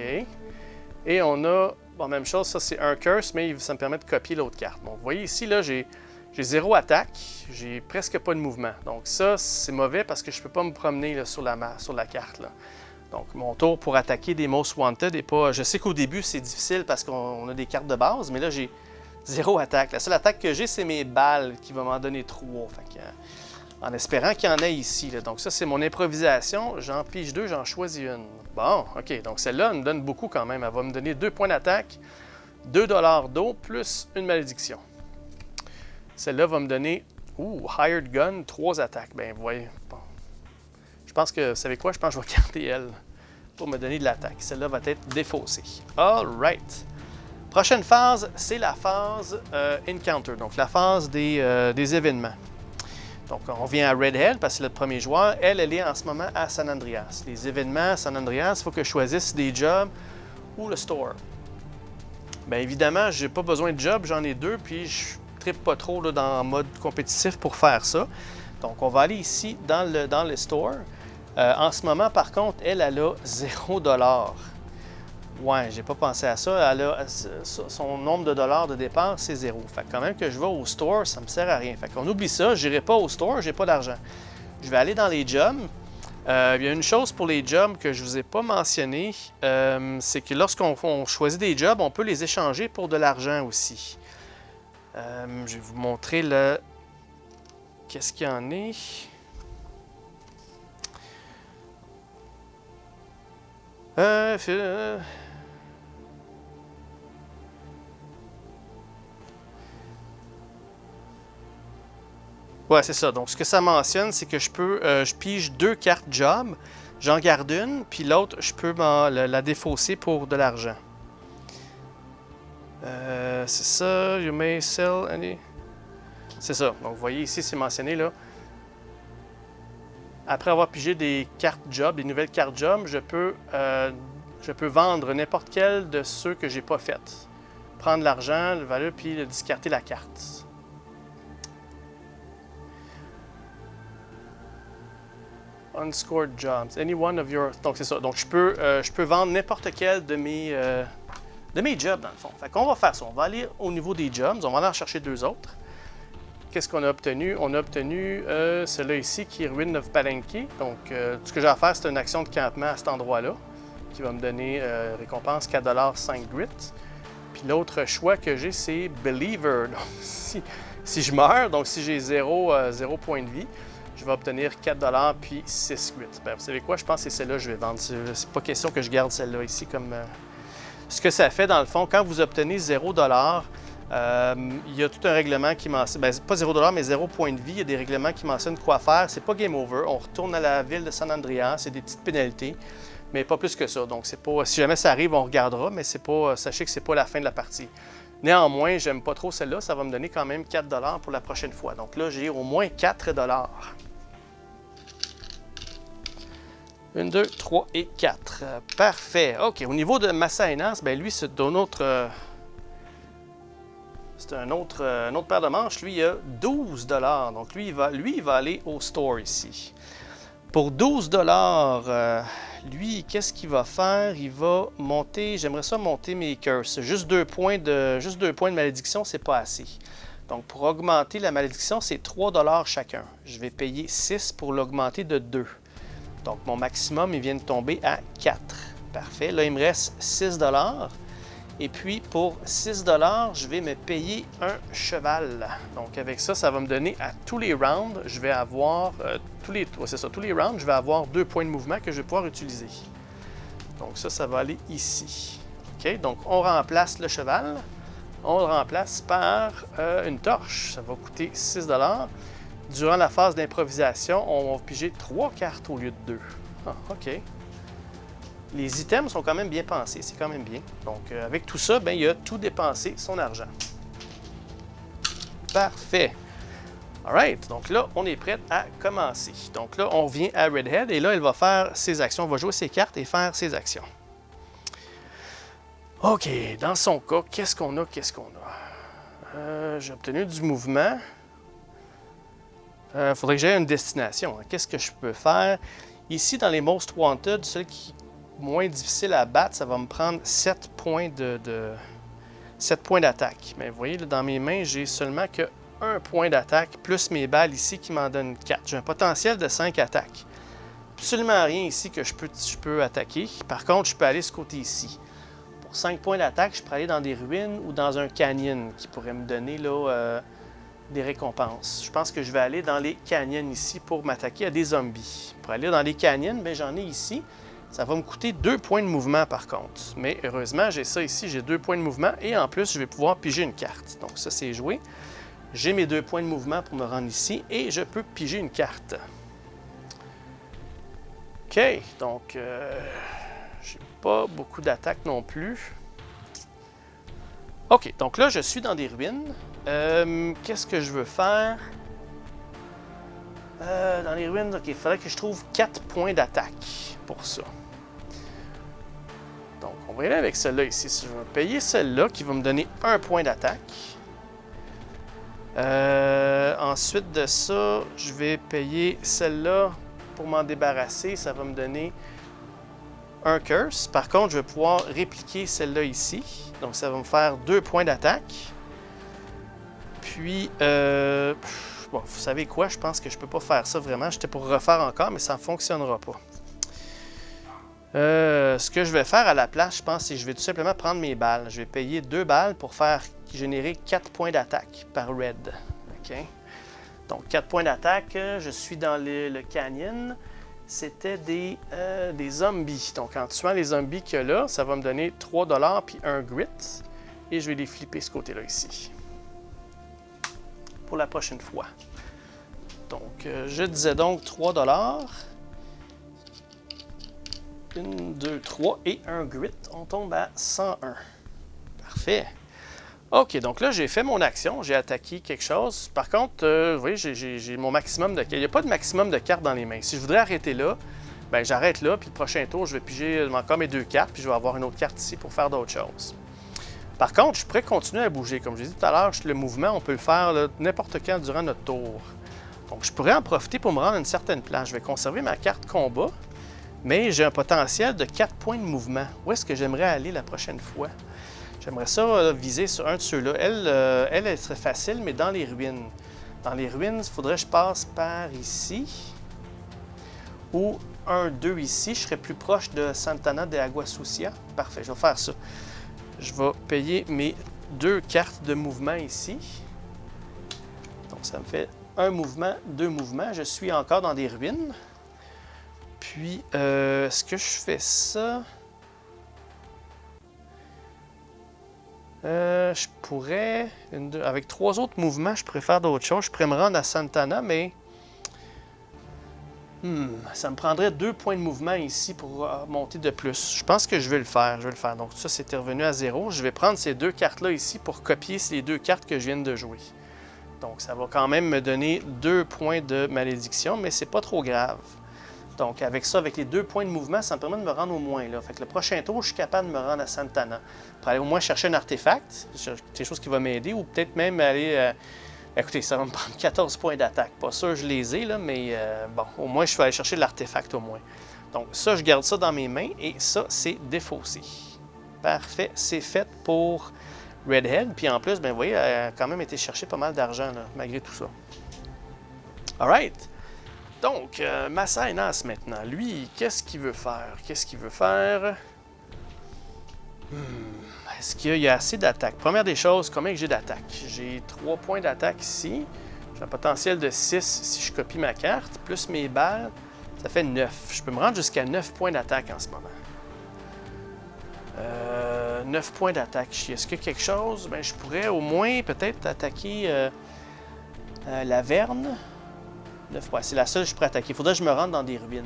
Et on a, bon, même chose, ça c'est un curse, mais ça me permet de copier l'autre carte. Bon, vous voyez ici, là, j'ai 0 attaque, j'ai presque pas de mouvement. Donc ça, c'est mauvais parce que je ne peux pas me promener là, sur la carte. Là. Donc mon tour pour attaquer des Most Wanted n'est pas... Je sais qu'au début, c'est difficile parce qu'on a des cartes de base, mais là, j'ai 0 attaque. La seule attaque que j'ai, c'est mes balles qui vont m'en donner 3. Fait que, en espérant qu'il y en ait ici. Là. Donc ça, c'est mon improvisation. J'en pige 2, j'en choisis une. Bon, OK. Donc celle-là me donne beaucoup quand même. Elle va me donner 2 points d'attaque, 2 $ d'eau, plus une malédiction. Celle-là va me donner, Hired Gun, 3 attaques. Ben, vous voyez, bon. Je pense que, vous savez quoi? Je pense que je vais garder elle pour me donner de l'attaque. Celle-là va être défaussée. All right. Prochaine phase, c'est la phase Encounter, donc la phase des événements. Donc, on vient à Red Hand parce que c'est notre premier joueur. Elle est en ce moment à San Andreas. Les événements à San Andreas, il faut que je choisisse des jobs ou le store. Bien évidemment, je n'ai pas besoin de job, j'en ai 2, puis je trippe pas trop là, dans le mode compétitif pour faire ça. Donc, on va aller ici dans le store. En ce moment, par contre, elle a 0 $. Ouais, j'ai pas pensé à ça. Son nombre de dollars de départ, c'est 0. Fait que quand même que je vais au store, ça me sert à rien. Fait qu'on oublie ça, je n'irai pas au store, j'ai pas d'argent. Je vais aller dans les jobs. Il y a une chose pour les jobs que je ne vous ai pas mentionné, c'est que lorsqu'on choisit des jobs, on peut les échanger pour de l'argent aussi. Je vais vous montrer qu'est-ce qu'il y en est. Ouais, c'est ça. Donc, ce que ça mentionne, c'est que je pige 2 cartes job, j'en garde une, puis l'autre, je peux la défausser pour de l'argent. C'est ça. You may sell any. C'est ça. Donc, vous voyez ici, c'est mentionné là. Après avoir pigé des cartes job, des nouvelles cartes job, je peux vendre n'importe quel de ceux que j'ai pas fait. Prendre l'argent, le valeur, puis discarter la carte. Unscored jobs. Any one of your... Donc, c'est ça. Donc, je peux vendre n'importe quel de mes jobs, dans le fond. Fait qu'on va faire ça. On va aller au niveau des jobs. On va aller en chercher 2 autres. Qu'est-ce qu'on a obtenu? On a obtenu celui-là ici, qui est Ruin of Palenque. Donc, ce que j'ai à faire, c'est une action de campement à cet endroit-là, qui va me donner récompense 4 $, 5 grit. Puis l'autre choix que j'ai, c'est Believer. Donc, si je meurs, donc si j'ai 0 point de vie, je vais obtenir 4 $ puis 6 grit. Ben, vous savez quoi? Je pense que c'est celle-là que je vais vendre. C'est pas question que je garde celle-là ici comme... Ce que ça fait, dans le fond, quand vous obtenez 0 $, il y a tout un règlement qui mentionne... Ben, pas 0 $, mais 0 point de vie. Il y a des règlements qui mentionnent quoi faire. C'est pas game over. On retourne à la ville de San Andreas. C'est des petites pénalités, mais pas plus que ça. Donc, c'est pas... Si jamais ça arrive, on regardera, mais c'est pas... Sachez que c'est pas la fin de la partie. Néanmoins, j'aime pas trop celle-là. Ça va me donner quand même 4 $ pour la prochaine fois. Donc là, j'ai au moins 4 $. 1, 2, 3 et 4. Parfait. OK. Au niveau de Masainas, ben lui, c'est C'est une autre paire de manches. Lui, il a 12 $. Donc, lui, il va aller au store ici. Pour 12 $, lui, qu'est-ce qu'il va faire? Il va monter, j'aimerais ça monter mes curses. Juste 2 points de malédiction, c'est pas assez. Donc, pour augmenter la malédiction, c'est 3 $ chacun. Je vais payer 6 pour l'augmenter de 2. Donc, mon maximum, il vient de tomber à 4. Parfait. Là, il me reste 6 $. Et puis, pour 6 $, je vais me payer un cheval. Donc, avec ça, ça va me donner à tous les rounds, je vais avoir, tous les rounds, je vais avoir 2 points de mouvement que je vais pouvoir utiliser. Donc, ça va aller ici. OK? Donc, on remplace le cheval. On le remplace par une torche. Ça va coûter 6 $. Durant la phase d'improvisation, on va piger 3 cartes au lieu de 2. Ah, OK. Les items sont quand même bien pensés, c'est quand même bien. Donc, avec tout ça, il a tout dépensé son argent. Parfait. Alright, donc là, on est prêt à commencer. Donc là, on revient à Redhead et là, elle va faire ses actions. On va jouer ses cartes et faire ses actions. OK, dans son cas, qu'est-ce qu'on a? J'ai obtenu du mouvement. Il faudrait que j'aie une destination. Qu'est-ce que je peux faire? Ici, dans les Most Wanted, celui qui est moins difficile à battre, ça va me prendre 7 points 7 points d'attaque. Mais vous voyez, là, dans mes mains, j'ai seulement que 1 point d'attaque, plus mes balles ici qui m'en donnent 4. J'ai un potentiel de 5 attaques. Absolument rien ici que je peux attaquer. Par contre, je peux aller ce côté ici. Pour 5 points d'attaque, je pourrais aller dans des ruines ou dans un canyon qui pourrait me donner là, des récompenses. Je pense que je vais aller dans les canyons ici pour m'attaquer à des zombies. Pour aller dans les canyons, j'en ai ici. Ça va me coûter 2 points de mouvement par contre. Mais heureusement, j'ai ça ici, j'ai 2 points de mouvement et en plus, je vais pouvoir piger une carte. Donc ça, c'est joué. J'ai mes 2 points de mouvement pour me rendre ici et je peux piger une carte. OK, donc j'ai pas beaucoup d'attaques non plus. OK, donc là, je suis dans des ruines. Qu'est-ce que je veux faire? Dans les ruines, OK, il faudrait que je trouve 4 points d'attaque pour ça. Donc, on va y aller avec celle-là ici. Si je vais payer celle-là qui va me donner 1 point d'attaque. Ensuite de ça, je vais payer celle-là pour m'en débarrasser. Ça va me donner un curse. Par contre, je vais pouvoir répliquer celle-là ici. Donc, ça va me faire 2 points d'attaque. Puis, bon, vous savez quoi? Je pense que je peux pas faire ça vraiment. J'étais pour refaire encore, mais ça ne fonctionnera pas. Ce que je vais faire à la place, je pense, c'est que je vais tout simplement prendre mes balles. Je vais payer 2 balles pour faire générer 4 points d'attaque par Red. OK? Donc, 4 points d'attaque. Je suis dans le canyon. C'était des zombies. Donc, en tuant les zombies qu'il y a là, ça va me donner 3 $ puis un grit. Et je vais les flipper ce côté-là ici. Pour la prochaine fois. Donc, je disais donc 3 $. 1, 2, 3 et un grit. On tombe à 101. Parfait. OK, donc là, j'ai fait mon action. J'ai attaqué quelque chose. Par contre, vous voyez, j'ai mon maximum de cartes. Il n'y a pas de maximum de cartes dans les mains. Si je voudrais arrêter là, j'arrête là. Puis le prochain tour, je vais piger encore mes 2 cartes. Puis je vais avoir une autre carte ici pour faire d'autres choses. Par contre, je pourrais continuer à bouger. Comme je l'ai dit tout à l'heure, le mouvement, on peut le faire n'importe quand durant notre tour. Donc, je pourrais en profiter pour me rendre à une certaine place. Je vais conserver ma carte combat. Mais j'ai un potentiel de 4 points de mouvement. Où est-ce que j'aimerais aller la prochaine fois? J'aimerais ça viser sur un de ceux-là. Elle serait facile, mais dans les ruines. Dans les ruines, il faudrait que je passe par ici. Ou 1, 2 ici. Je serais plus proche de Santana de Agua Sucia. Parfait, je vais faire ça. Je vais payer mes 2 cartes de mouvement ici. Donc ça me fait 1 mouvement, 2 mouvements. Je suis encore dans des ruines. Puis, est-ce que je fais ça? Je pourrais, avec 3 autres mouvements, je pourrais faire d'autres choses. Je pourrais me rendre à Santana, mais ça me prendrait 2 points de mouvement ici pour monter de plus. Je pense que je vais le faire. Donc ça, c'était revenu à 0. Je vais prendre ces 2 cartes-là ici pour copier les 2 cartes que je viens de jouer. Donc ça va quand même me donner 2 points de malédiction, mais c'est pas trop grave. Donc, avec ça, avec les 2 points de mouvement, ça me permet de me rendre au moins là. Fait que le prochain tour, je suis capable de me rendre à Santana. Pour aller au moins chercher un artefact, quelque chose qui va m'aider, ou peut-être même aller... écoutez, ça va me prendre 14 points d'attaque. Pas sûr que je les ai, là, mais bon, au moins, je vais aller chercher l'artefact au moins. Donc, ça, je garde ça dans mes mains, et ça, c'est défaussé. Parfait, c'est fait pour Redhead. Puis en plus, ben, vous voyez, elle a quand même été chercher pas mal d'argent, malgré tout ça. Alright. Donc, Masai Nas maintenant. Lui, qu'est-ce qu'il veut faire? Qu'est-ce qu'il veut faire? Est-ce qu'il y a assez d'attaque? Première des choses, combien j'ai d'attaque? J'ai 3 points d'attaque ici. J'ai un potentiel de 6 si je copie ma carte. Plus mes balles, ça fait 9. Je peux me rendre jusqu'à 9 points d'attaque en ce moment. 9 points d'attaque. Est-ce qu'il y a quelque chose? Ben, je pourrais au moins peut-être attaquer l'Averne. 9 points. C'est la seule que je pourrais attaquer. Il faudrait que je me rende dans des ruines.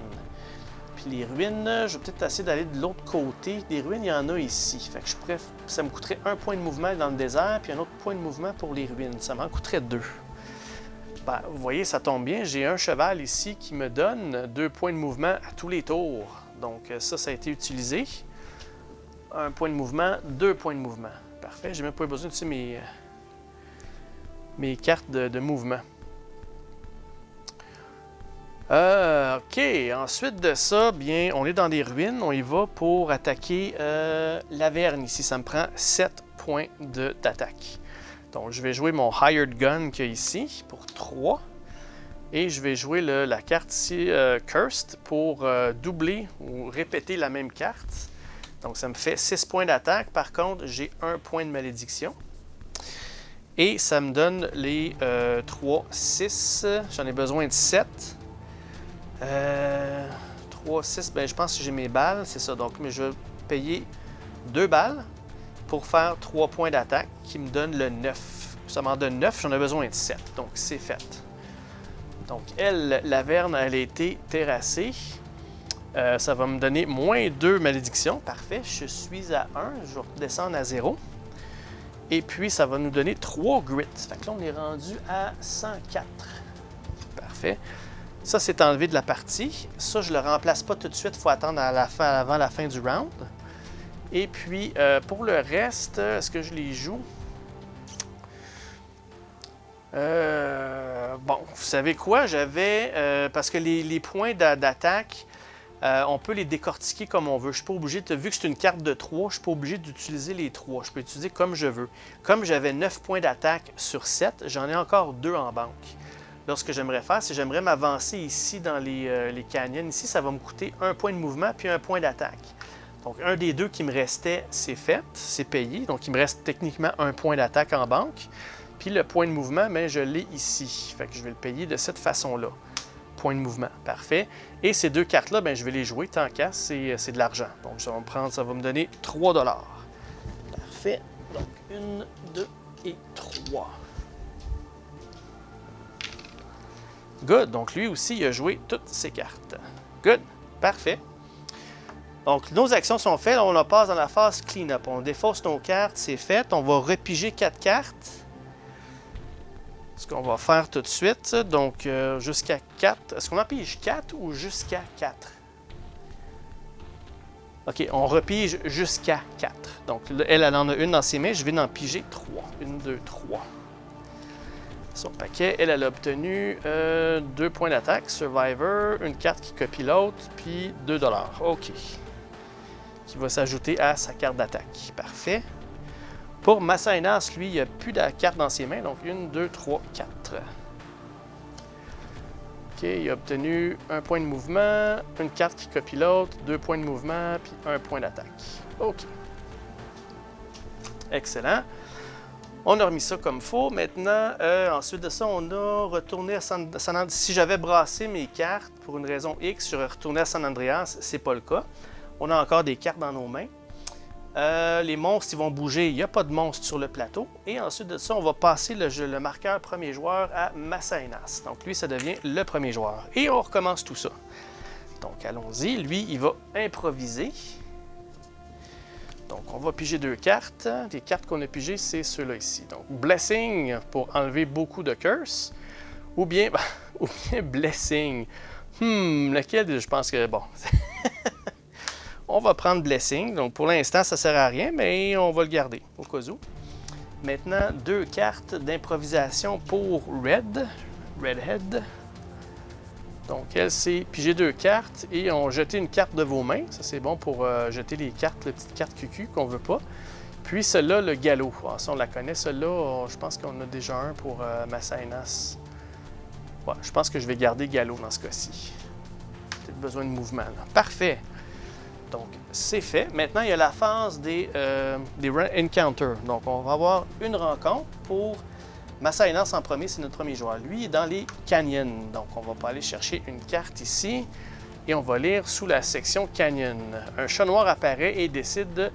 Puis les ruines, je vais peut-être essayer d'aller de l'autre côté. Des ruines, il y en a ici. Fait que ça me coûterait un point de mouvement dans le désert, puis un autre point de mouvement pour les ruines. Ça m'en coûterait 2. Ben, vous voyez, ça tombe bien. J'ai un cheval ici qui me donne 2 points de mouvement à tous les tours. Donc ça a été utilisé. Un point de mouvement, 2 points de mouvement. Parfait. J'ai même pas besoin de mes cartes de mouvement. OK. Ensuite de ça, bien, on est dans des ruines. On y va pour attaquer l'Averne ici. Ça me prend 7 points d'attaque. Donc, je vais jouer mon Hired Gun qu'il y a ici pour 3. Et je vais jouer la carte ici, Cursed, pour doubler ou répéter la même carte. Donc, ça me fait 6 points d'attaque. Par contre, j'ai 1 point de malédiction. Et ça me donne les 3, 6. J'en ai besoin de 7. 3, 6, ben, je pense que j'ai mes balles, c'est ça. Donc, mais je vais payer 2 balles pour faire 3 points d'attaque qui me donne le 9. Ça m'en donne 9, j'en ai besoin de 7. Donc, c'est fait. Donc, l'Averne, elle a été terrassée. Ça va me donner moins 2 malédictions. Parfait, je suis à 1. Je vais redescendre à 0. Et puis, ça va nous donner 3 grits. Fait que là, on est rendu à 104. Parfait. Ça, c'est enlevé de la partie. Ça, je ne le remplace pas tout de suite. Il faut attendre avant la fin du round. Et puis, pour le reste, est-ce que je les joue? Bon, vous savez quoi? J'avais... parce que les points d'attaque, on peut les décortiquer comme on veut. Je ne suis pas obligé, vu que c'est une carte de 3, je ne suis pas obligé d'utiliser les 3. Je peux utiliser comme je veux. Comme j'avais 9 points d'attaque sur 7, j'en ai encore 2 en banque. Là, ce que j'aimerais faire, c'est que j'aimerais m'avancer ici dans les canyons. Ici, ça va me coûter 1 point de mouvement puis 1 point d'attaque. Donc, un des 2 qui me restait, c'est fait, c'est payé. Donc, il me reste techniquement 1 point d'attaque en banque. Puis le point de mouvement, bien, je l'ai ici. Fait que je vais le payer de cette façon-là. Point de mouvement, parfait. Et ces 2 cartes-là, bien, je vais les jouer tant qu'à, c'est de l'argent. Donc, ça va me donner 3 $. Parfait. Donc, 1, 2 et 3. Good. Donc, lui aussi, il a joué toutes ses cartes. Good. Parfait. Donc, nos actions sont faites. On passe dans la phase clean-up. On défausse nos cartes. C'est fait. On va repiger 4 cartes. Ce qu'on va faire tout de suite. Donc, jusqu'à 4. Est-ce qu'on en pige 4 ou jusqu'à 4? OK. On repige jusqu'à 4. Donc, elle en a une dans ses mains. Je vais en piger 3. 1, 2, 3. Son paquet, elle a obtenu 2 points d'attaque, Survivor, une carte qui copie l'autre, puis 2 $. OK. Qui va s'ajouter à sa carte d'attaque. Parfait. Pour Masai Nas, lui, il n'y a plus de carte dans ses mains, donc 1, 2, 3, 4. OK, il a obtenu 1 point de mouvement, une carte qui copie l'autre, 2 points de mouvement, puis 1 point d'attaque. OK. Excellent. On a remis ça comme faut. Maintenant, ensuite de ça, on a retourné à San Andreas. Si j'avais brassé mes cartes pour une raison X, j'aurais retourné à San Andreas. C'est pas le cas. On a encore des cartes dans nos mains. Les monstres, ils vont bouger. Il n'y a pas de monstres sur le plateau. Et ensuite de ça, on va passer le marqueur premier joueur à Masai Nas. Donc lui, ça devient le premier joueur. Et on recommence tout ça. Donc allons-y. Lui, il va improviser. Donc, on va piger 2 cartes. Les cartes qu'on a pigées, c'est ceux-là ici. Donc, Blessing pour enlever beaucoup de curse. Ou bien Blessing Lequel? Je pense que, bon... On va prendre Blessing. Donc, pour l'instant, ça ne sert à rien, mais on va le garder, au cas où. Maintenant, 2 cartes d'improvisation pour Redhead. Donc, elle, c'est piger 2 cartes et on jette une carte de vos mains. Ça, c'est bon pour jeter les cartes, les petites cartes QQ qu'on ne veut pas. Puis, celle-là, le galop. Ah, ça, on la connaît. Celle-là, je pense qu'on a déjà un pour Masainas. Ouais, je pense que je vais garder galop dans ce cas-ci. Peut-être besoin de mouvement, là. Parfait. Donc, c'est fait. Maintenant, il y a la phase des encounters. Donc, on va avoir une rencontre pour Masainas en premier, c'est notre premier joueur. Lui est dans les canyons. Donc, on va pas aller chercher une carte ici et on va lire sous la section canyon. Un chat noir apparaît et décide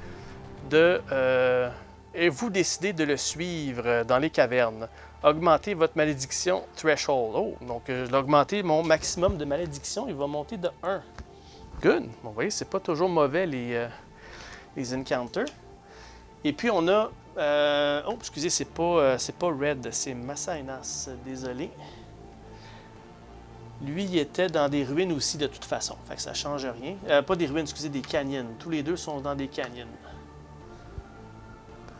et vous décidez de le suivre dans les cavernes. Augmentez votre malédiction threshold. Oh, donc, je vais augmenter mon maximum de malédiction. Il va monter de 1. Good. Bon, vous voyez, c'est pas toujours mauvais les encounters. Et puis on a... oh, excusez, c'est pas Red, c'est Masainas. Désolé. Lui, il était dans des ruines aussi de toute façon. Fait que ça change rien. Pas des ruines, excusez, des canyons. Tous les deux sont dans des canyons.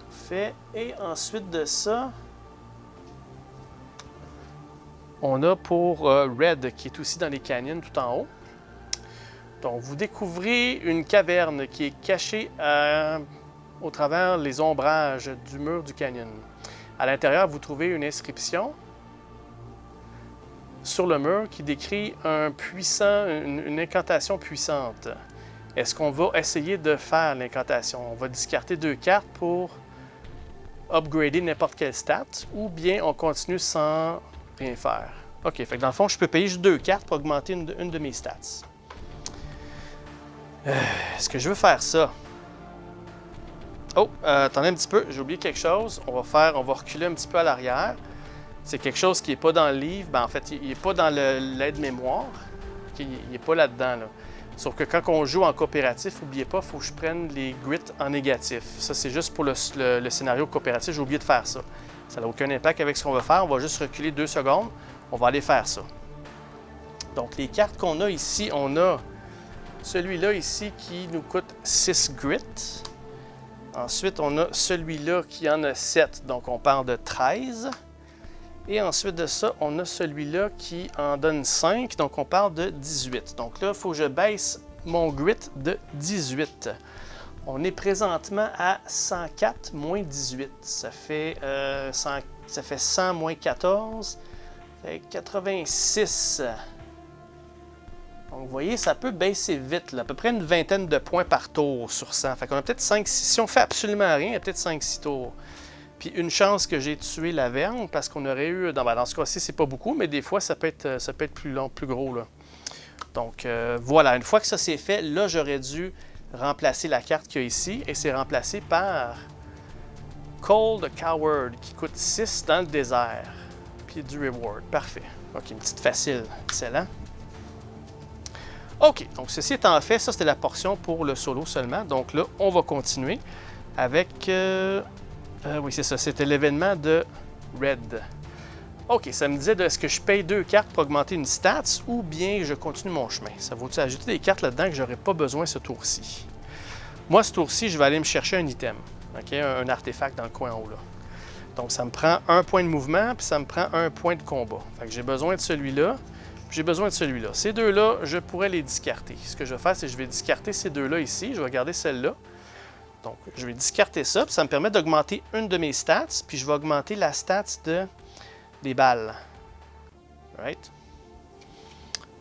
Parfait. Et ensuite de ça, on a pour Red, qui est aussi dans les canyons tout en haut. Donc, vous découvrez une caverne qui est cachée au travers les ombrages du mur du canyon. À l'intérieur, vous trouvez une inscription sur le mur qui décrit une incantation puissante. Est-ce qu'on va essayer de faire l'incantation? On va discarter 2 cartes pour upgrader n'importe quelle stat ou bien on continue sans rien faire. OK, fait que dans le fond, je peux payer juste 2 cartes pour augmenter une de mes stats. Est-ce que je veux faire ça? Oh, attendez un petit peu, j'ai oublié quelque chose. On va reculer un petit peu à l'arrière. C'est quelque chose qui n'est pas dans le livre. Ben, en fait, il n'est pas dans l'aide-mémoire. Il n'est pas là-dedans. Là. Sauf que quand on joue en coopératif, n'oubliez pas, il faut que je prenne les grits en négatif. Ça, c'est juste pour le scénario coopératif. J'ai oublié de faire ça. Ça n'a aucun impact avec ce qu'on va faire. On va juste reculer 2 secondes. On va aller faire ça. Donc, les cartes qu'on a ici, on a celui-là ici qui nous coûte 6 grit. Ensuite, on a celui-là qui en a 7, donc on parle de 13. Et ensuite de ça, on a celui-là qui en donne 5, donc on parle de 18. Donc là, il faut que je baisse mon grit de 18. On est présentement à 104 moins 18. Ça fait 100 moins 14. Ça fait 86. Donc, vous voyez, ça peut baisser vite, là, à peu près une vingtaine de points par tour sur 100. Fait qu'on a peut-être 5-6... Si on fait absolument rien, il y a peut-être 5-6 tours. Puis une chance que j'ai tué la vergne, parce qu'on aurait eu... Dans ce cas-ci, c'est pas beaucoup, mais des fois, ça peut être plus long, plus gros, là. Donc, voilà. Une fois que ça c'est fait, là, j'aurais dû remplacer la carte qu'il y a ici, et c'est remplacé par Cold Coward, qui coûte 6 dans le désert. Puis du reward. Parfait. OK, une petite facile. Excellent. OK, donc ceci étant fait, ça c'était la portion pour le solo seulement. Donc là, on va continuer avec... oui, c'est ça, c'était l'événement de Red. OK, ça me disait est-ce que je paye 2 cartes pour augmenter une stats ou bien je continue mon chemin. Ça vaut-il ajouter des cartes là-dedans que j'aurais pas besoin ce tour-ci? Moi, ce tour-ci, je vais aller me chercher un item, OK, un artefact dans le coin en haut là. Donc ça me prend 1 point de mouvement puis ça me prend 1 point de combat. Fait que j'ai besoin de celui-là. J'ai besoin de celui-là. Ces deux-là, je pourrais les discarter. Ce que je vais faire, c'est que je vais discarter ces deux-là ici. Je vais garder celle-là. Donc, je vais discarter ça, puis ça me permet d'augmenter une de mes stats, puis je vais augmenter la stats des balles. Right?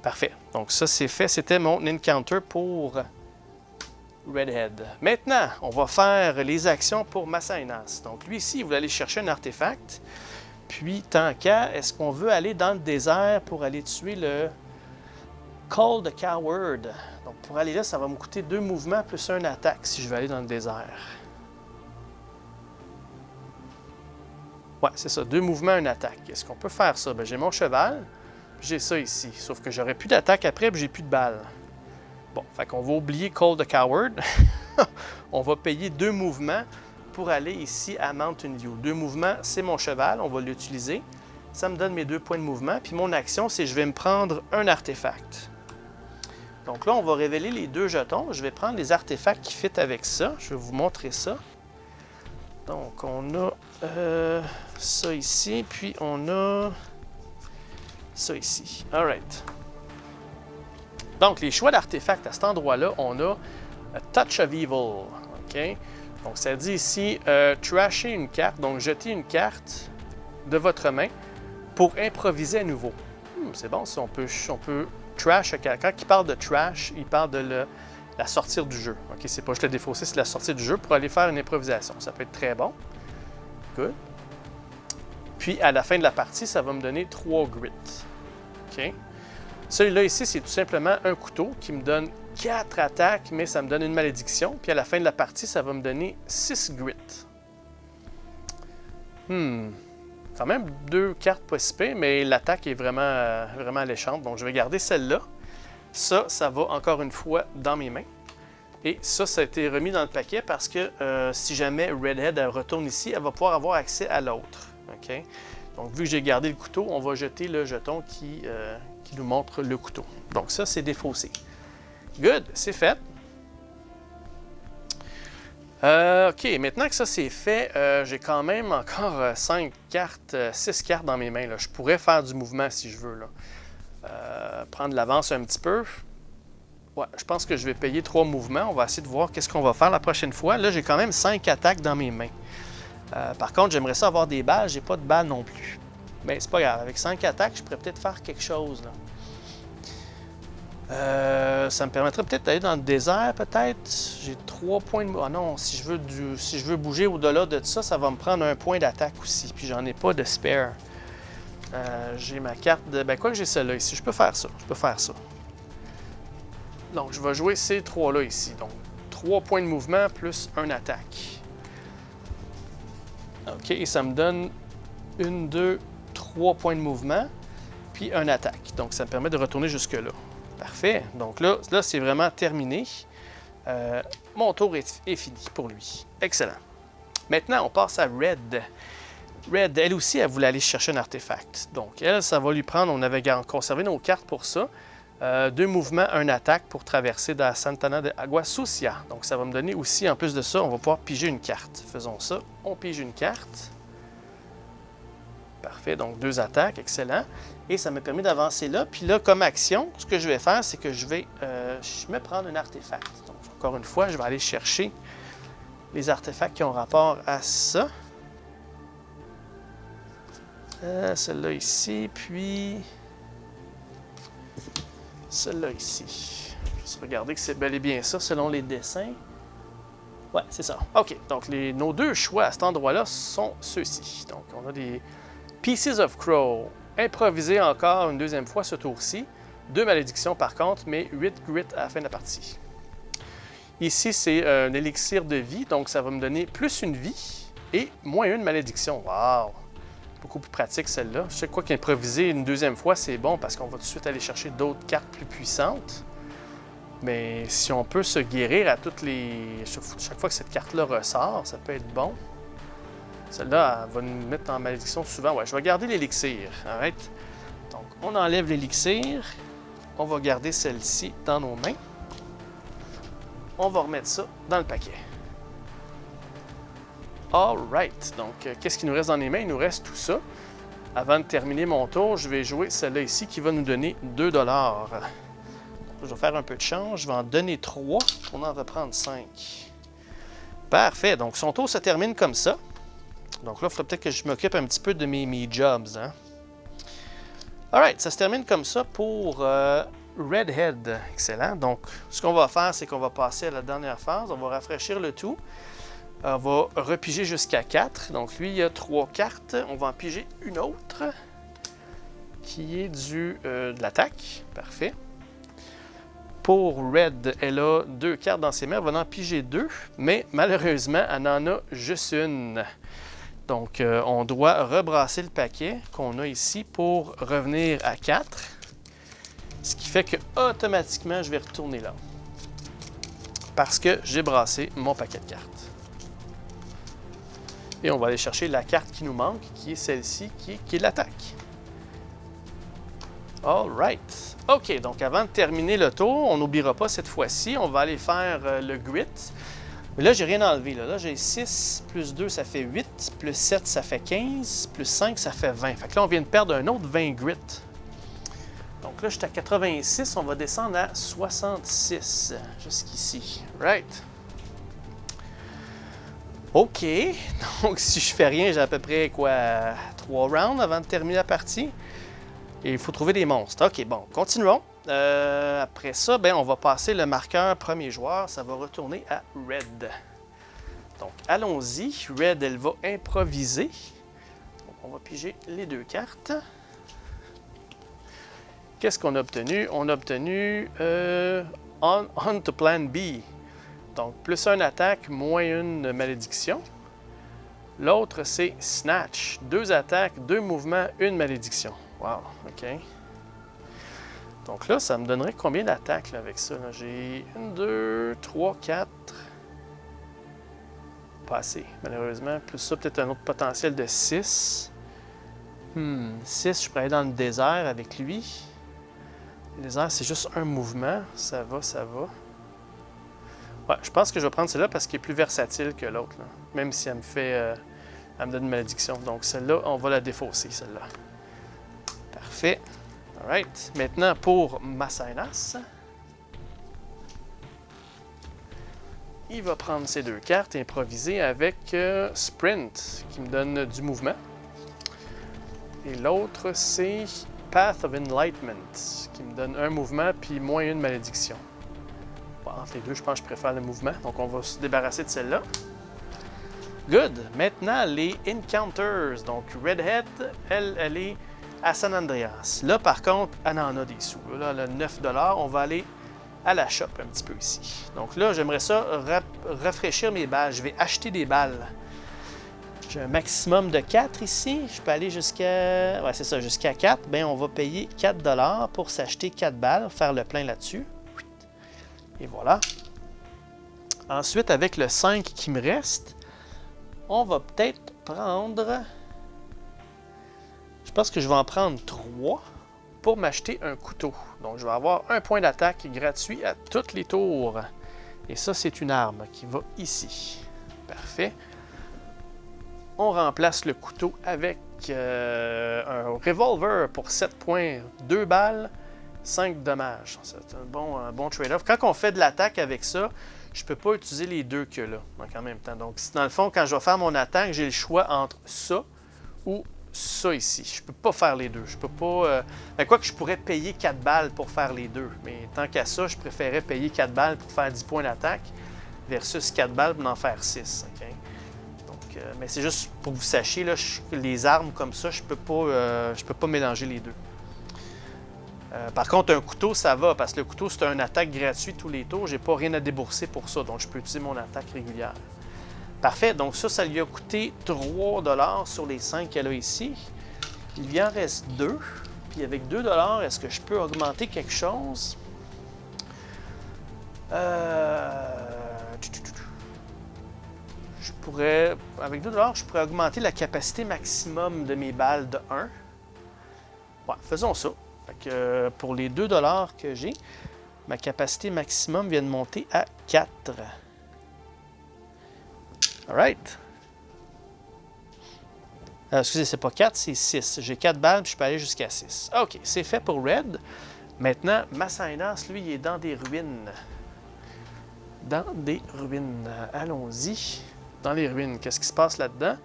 Parfait. Donc, ça, c'est fait. C'était mon encounter pour Redhead. Maintenant, on va faire les actions pour Masainas. Donc, lui ici, il voulait aller chercher un artefact. Puis, tant qu'à, est-ce qu'on veut aller dans le désert pour aller tuer le Cold Coward? Donc, pour aller là, ça va me coûter 2 mouvements plus 1 attaque si je veux aller dans le désert. Ouais, c'est ça, 2 mouvements, 1 attaque. Est-ce qu'on peut faire ça? Bien, j'ai mon cheval, puis j'ai ça ici. Sauf que j'aurai plus d'attaque après, puis j'ai plus de balles. Bon, fait qu'on va oublier Cold Coward. On va payer 2 mouvements pour aller ici à Mountain View. 2 mouvements, c'est mon cheval, on va l'utiliser. Ça me donne mes 2 points de mouvement. Puis mon action, c'est que je vais me prendre un artefact. Donc là, on va révéler les 2 jetons. Je vais prendre les artefacts qui fit avec ça. Je vais vous montrer ça. Donc, on a ça ici, puis on a ça ici. All right. Donc, les choix d'artefacts à cet endroit-là, on a a Touch of Evil. OK? Donc, ça dit ici, trasher une carte, donc jeter une carte de votre main pour improviser à nouveau. C'est bon, ça, on peut trash. Quand il parle de trash, il parle de la sortir du jeu. OK? C'est pas juste le défausser, c'est la sortie du jeu pour aller faire une improvisation. Ça peut être très bon. Good. Puis, à la fin de la partie, ça va me donner 3 grit. OK? Celui-là ici, c'est tout simplement un couteau qui me donne 4 attaques, mais ça me donne une malédiction. Puis à la fin de la partie, ça va me donner 6 grit. Quand même 2 cartes pas si pires, mais l'attaque est vraiment, vraiment alléchante. Donc je vais garder celle-là. Ça va encore une fois dans mes mains. Et ça a été remis dans le paquet parce que si jamais Redhead retourne ici, elle va pouvoir avoir accès à l'autre. OK? Donc vu que j'ai gardé le couteau, on va jeter le jeton qui nous montre le couteau. Donc ça, c'est défaussé. Good, c'est fait. OK, maintenant que ça c'est fait, j'ai quand même encore 6 cartes dans mes mains. Là. Je pourrais faire du mouvement si je veux. Là. Prendre l'avance un petit peu. Ouais, je pense que je vais payer 3 mouvements. On va essayer de voir qu'est-ce qu'on va faire la prochaine fois. Là, j'ai quand même 5 attaques dans mes mains. Par contre, j'aimerais ça avoir des balles. J'ai pas de balles non plus. Mais c'est pas grave. Avec 5 attaques, je pourrais peut-être faire quelque chose. Là. Ça me permettrait peut-être d'aller dans le désert, peut-être. J'ai 3 points de... Ah non, si je veux bouger au-delà de ça, ça va me prendre un point d'attaque aussi. Puis j'en ai pas de spare. J'ai ma carte de... Ben quoi que j'ai celle-là ici. Je peux faire ça. Donc, je vais jouer ces 3-là ici. Donc, 3 points de mouvement plus 1 attaque. OK, et ça me donne 1, 2, 3 points de mouvement, puis 1 attaque. Donc, ça me permet de retourner jusque-là. Parfait. Donc là c'est vraiment terminé. Mon tour est fini pour lui. Excellent. Maintenant, on passe à Red. Red, elle aussi, elle voulait aller chercher un artefact. Donc, elle, ça va lui prendre... On avait conservé nos cartes pour ça. 2 mouvements, 1 attaque pour traverser dans Santana de Agua Sucia. Donc, ça va me donner aussi, en plus de ça, on va pouvoir piger une carte. Faisons ça. On pige une carte. Parfait. Donc, 2 attaques. Excellent. Et ça me permet d'avancer là. Puis là, comme action, ce que je vais faire, c'est que je vais me prendre un artefact. Donc, encore une fois, je vais aller chercher les artefacts qui ont rapport à ça. Celle-là ici, puis celle-là ici. Juste regarder que c'est bel et bien ça, selon les dessins. Ouais, c'est ça. OK, donc nos 2 choix à cet endroit-là sont ceux-ci. Donc, on a des Pieces of Crow. Improviser encore une deuxième fois ce tour-ci. 2 malédictions par contre, mais 8 grit à la fin de la partie. Ici, c'est un élixir de vie, donc ça va me donner plus une vie et moins 1 malédiction. Wow! Beaucoup plus pratique celle-là. Je sais quoi qu'improviser une deuxième fois, c'est bon parce qu'on va tout de suite aller chercher d'autres cartes plus puissantes. Mais si on peut se guérir à chaque fois que cette carte-là ressort, ça peut être bon. Celle-là, elle va nous mettre en malédiction souvent. Ouais, je vais garder l'élixir. Arrête. Donc, on enlève l'élixir. On va garder celle-ci dans nos mains. On va remettre ça dans le paquet. Alright. Donc, qu'est-ce qui nous reste dans les mains? Il nous reste tout ça. Avant de terminer mon tour, je vais jouer celle-là ici qui va nous donner 2 $. Donc, je vais faire un peu de change. Je vais en donner 3 pour en reprendre 5. Parfait. Donc, son tour se termine comme ça. Donc là, il faudrait peut-être que je m'occupe un petit peu de mes jobs. Hein? Alright, ça se termine comme ça pour Redhead. Excellent. Donc, ce qu'on va faire, c'est qu'on va passer à la dernière phase. On va rafraîchir le tout. On va repiger jusqu'à 4. Donc, lui, il y a 3 cartes. On va en piger une autre qui est de l'attaque. Parfait. Pour Red, elle a 2 cartes dans ses mains. Elle va en piger 2, mais malheureusement, elle en a juste une. Donc, on doit rebrasser le paquet qu'on a ici pour revenir à 4. Ce qui fait que automatiquement, je vais retourner là. Parce que j'ai brassé mon paquet de cartes. Et on va aller chercher la carte qui nous manque, qui est celle-ci, qui est l'attaque. Alright. OK, donc avant de terminer le tour, on n'oubliera pas cette fois-ci, on va aller faire le grit. Mais là, j'ai rien enlevé. Là, j'ai 6 plus 2, ça fait 8, plus 7, ça fait 15, plus 5, ça fait 20. Fait que là, on vient de perdre un autre 20 grit. Donc là, je suis à 86, on va descendre à 66, jusqu'ici. Right. OK, donc si je fais rien, j'ai à peu près quoi, 3 rounds avant de terminer la partie. Et il faut trouver des monstres. OK, bon, continuons. Après ça, ben, on va passer le marqueur premier joueur. Ça va retourner à Red. Donc, allons-y. Red, elle va improviser. Donc, on va piger les 2 cartes. Qu'est-ce qu'on a obtenu? On a obtenu on to plan B. Donc, plus 1 attaque, moins 1 malédiction. L'autre, c'est Snatch. 2 attaques, 2 mouvements, 1 malédiction. Wow, OK. Donc là, ça me donnerait combien d'attaques avec ça? J'ai 1, 2, 3, 4. Pas assez, malheureusement. Plus ça, peut-être un autre potentiel de 6. 6, je pourrais aller dans le désert avec lui. Le désert, c'est juste un mouvement. Ça va, ça va. Ouais, je pense que je vais prendre celle-là parce qu'elle est plus versatile que l'autre. Même si elle me fait... elle me donne une malédiction. Donc celle-là, on va la défausser, celle-là. Parfait. Alright. Maintenant, pour Masainas. Il va prendre ces 2 cartes et improviser avec Sprint, qui me donne du mouvement. Et l'autre, c'est Path of Enlightenment, qui me donne un mouvement puis moins 1 malédiction. Bon, entre les deux, je pense que je préfère le mouvement. Donc, on va se débarrasser de celle-là. Good. Maintenant, les Encounters. Donc, Redhead, elle est à San Andreas. Là, par contre, elle en a des sous. Là, elle a 9 $. On va aller à la shop un petit peu ici. Donc là, j'aimerais ça rafraîchir mes balles. Je vais acheter des balles. J'ai un maximum de 4 ici. Je peux aller jusqu'à... Ouais, c'est ça, jusqu'à 4. Bien, on va payer 4 $ pour s'acheter 4 balles, faire le plein là-dessus. Et voilà. Ensuite, avec le 5 qui me reste, on va peut-être prendre... Je pense que je vais en prendre 3 pour m'acheter un couteau. Donc, je vais avoir un point d'attaque gratuit à tous les tours. Et ça, c'est une arme qui va ici. Parfait. On remplace le couteau avec un revolver pour 7 points, 2 balles, 5 dommages. C'est un bon trade-off. Quand on fait de l'attaque avec ça, je ne peux pas utiliser les 2 que là, donc en même temps. Donc, dans le fond, quand je vais faire mon attaque, j'ai le choix entre ça ou ça ici. Je peux pas faire les 2. Je peux pas... quoi que je pourrais payer 4 balles pour faire les 2. Mais tant qu'à ça, je préférais payer 4 balles pour faire 10 points d'attaque versus 4 balles pour en faire 6. Okay? Donc, mais c'est juste pour que vous sachiez, là, les armes comme ça, je peux pas mélanger les 2. Par contre, un couteau, ça va, parce que le couteau, c'est une attaque gratuite tous les tours. J'ai pas rien à débourser pour ça, donc je peux utiliser mon attaque régulière. Parfait, donc ça lui a coûté 3 $ sur les 5 qu'elle a ici. Il lui en reste 2. Puis avec 2 $, est-ce que je peux augmenter quelque chose? Je pourrais, avec 2 $, je pourrais augmenter la capacité maximum de mes balles de 1. Ouais, faisons ça. Fait que pour les 2 $ que j'ai, ma capacité maximum vient de monter à 4. Alright. Excusez, c'est pas 4, c'est 6. J'ai 4 balles, puis je peux aller jusqu'à 6. OK, c'est fait pour Red. Maintenant, Masainas, lui, il est dans des ruines. Dans des ruines. Allons-y. Dans les ruines, qu'est-ce qui se passe là-dedans?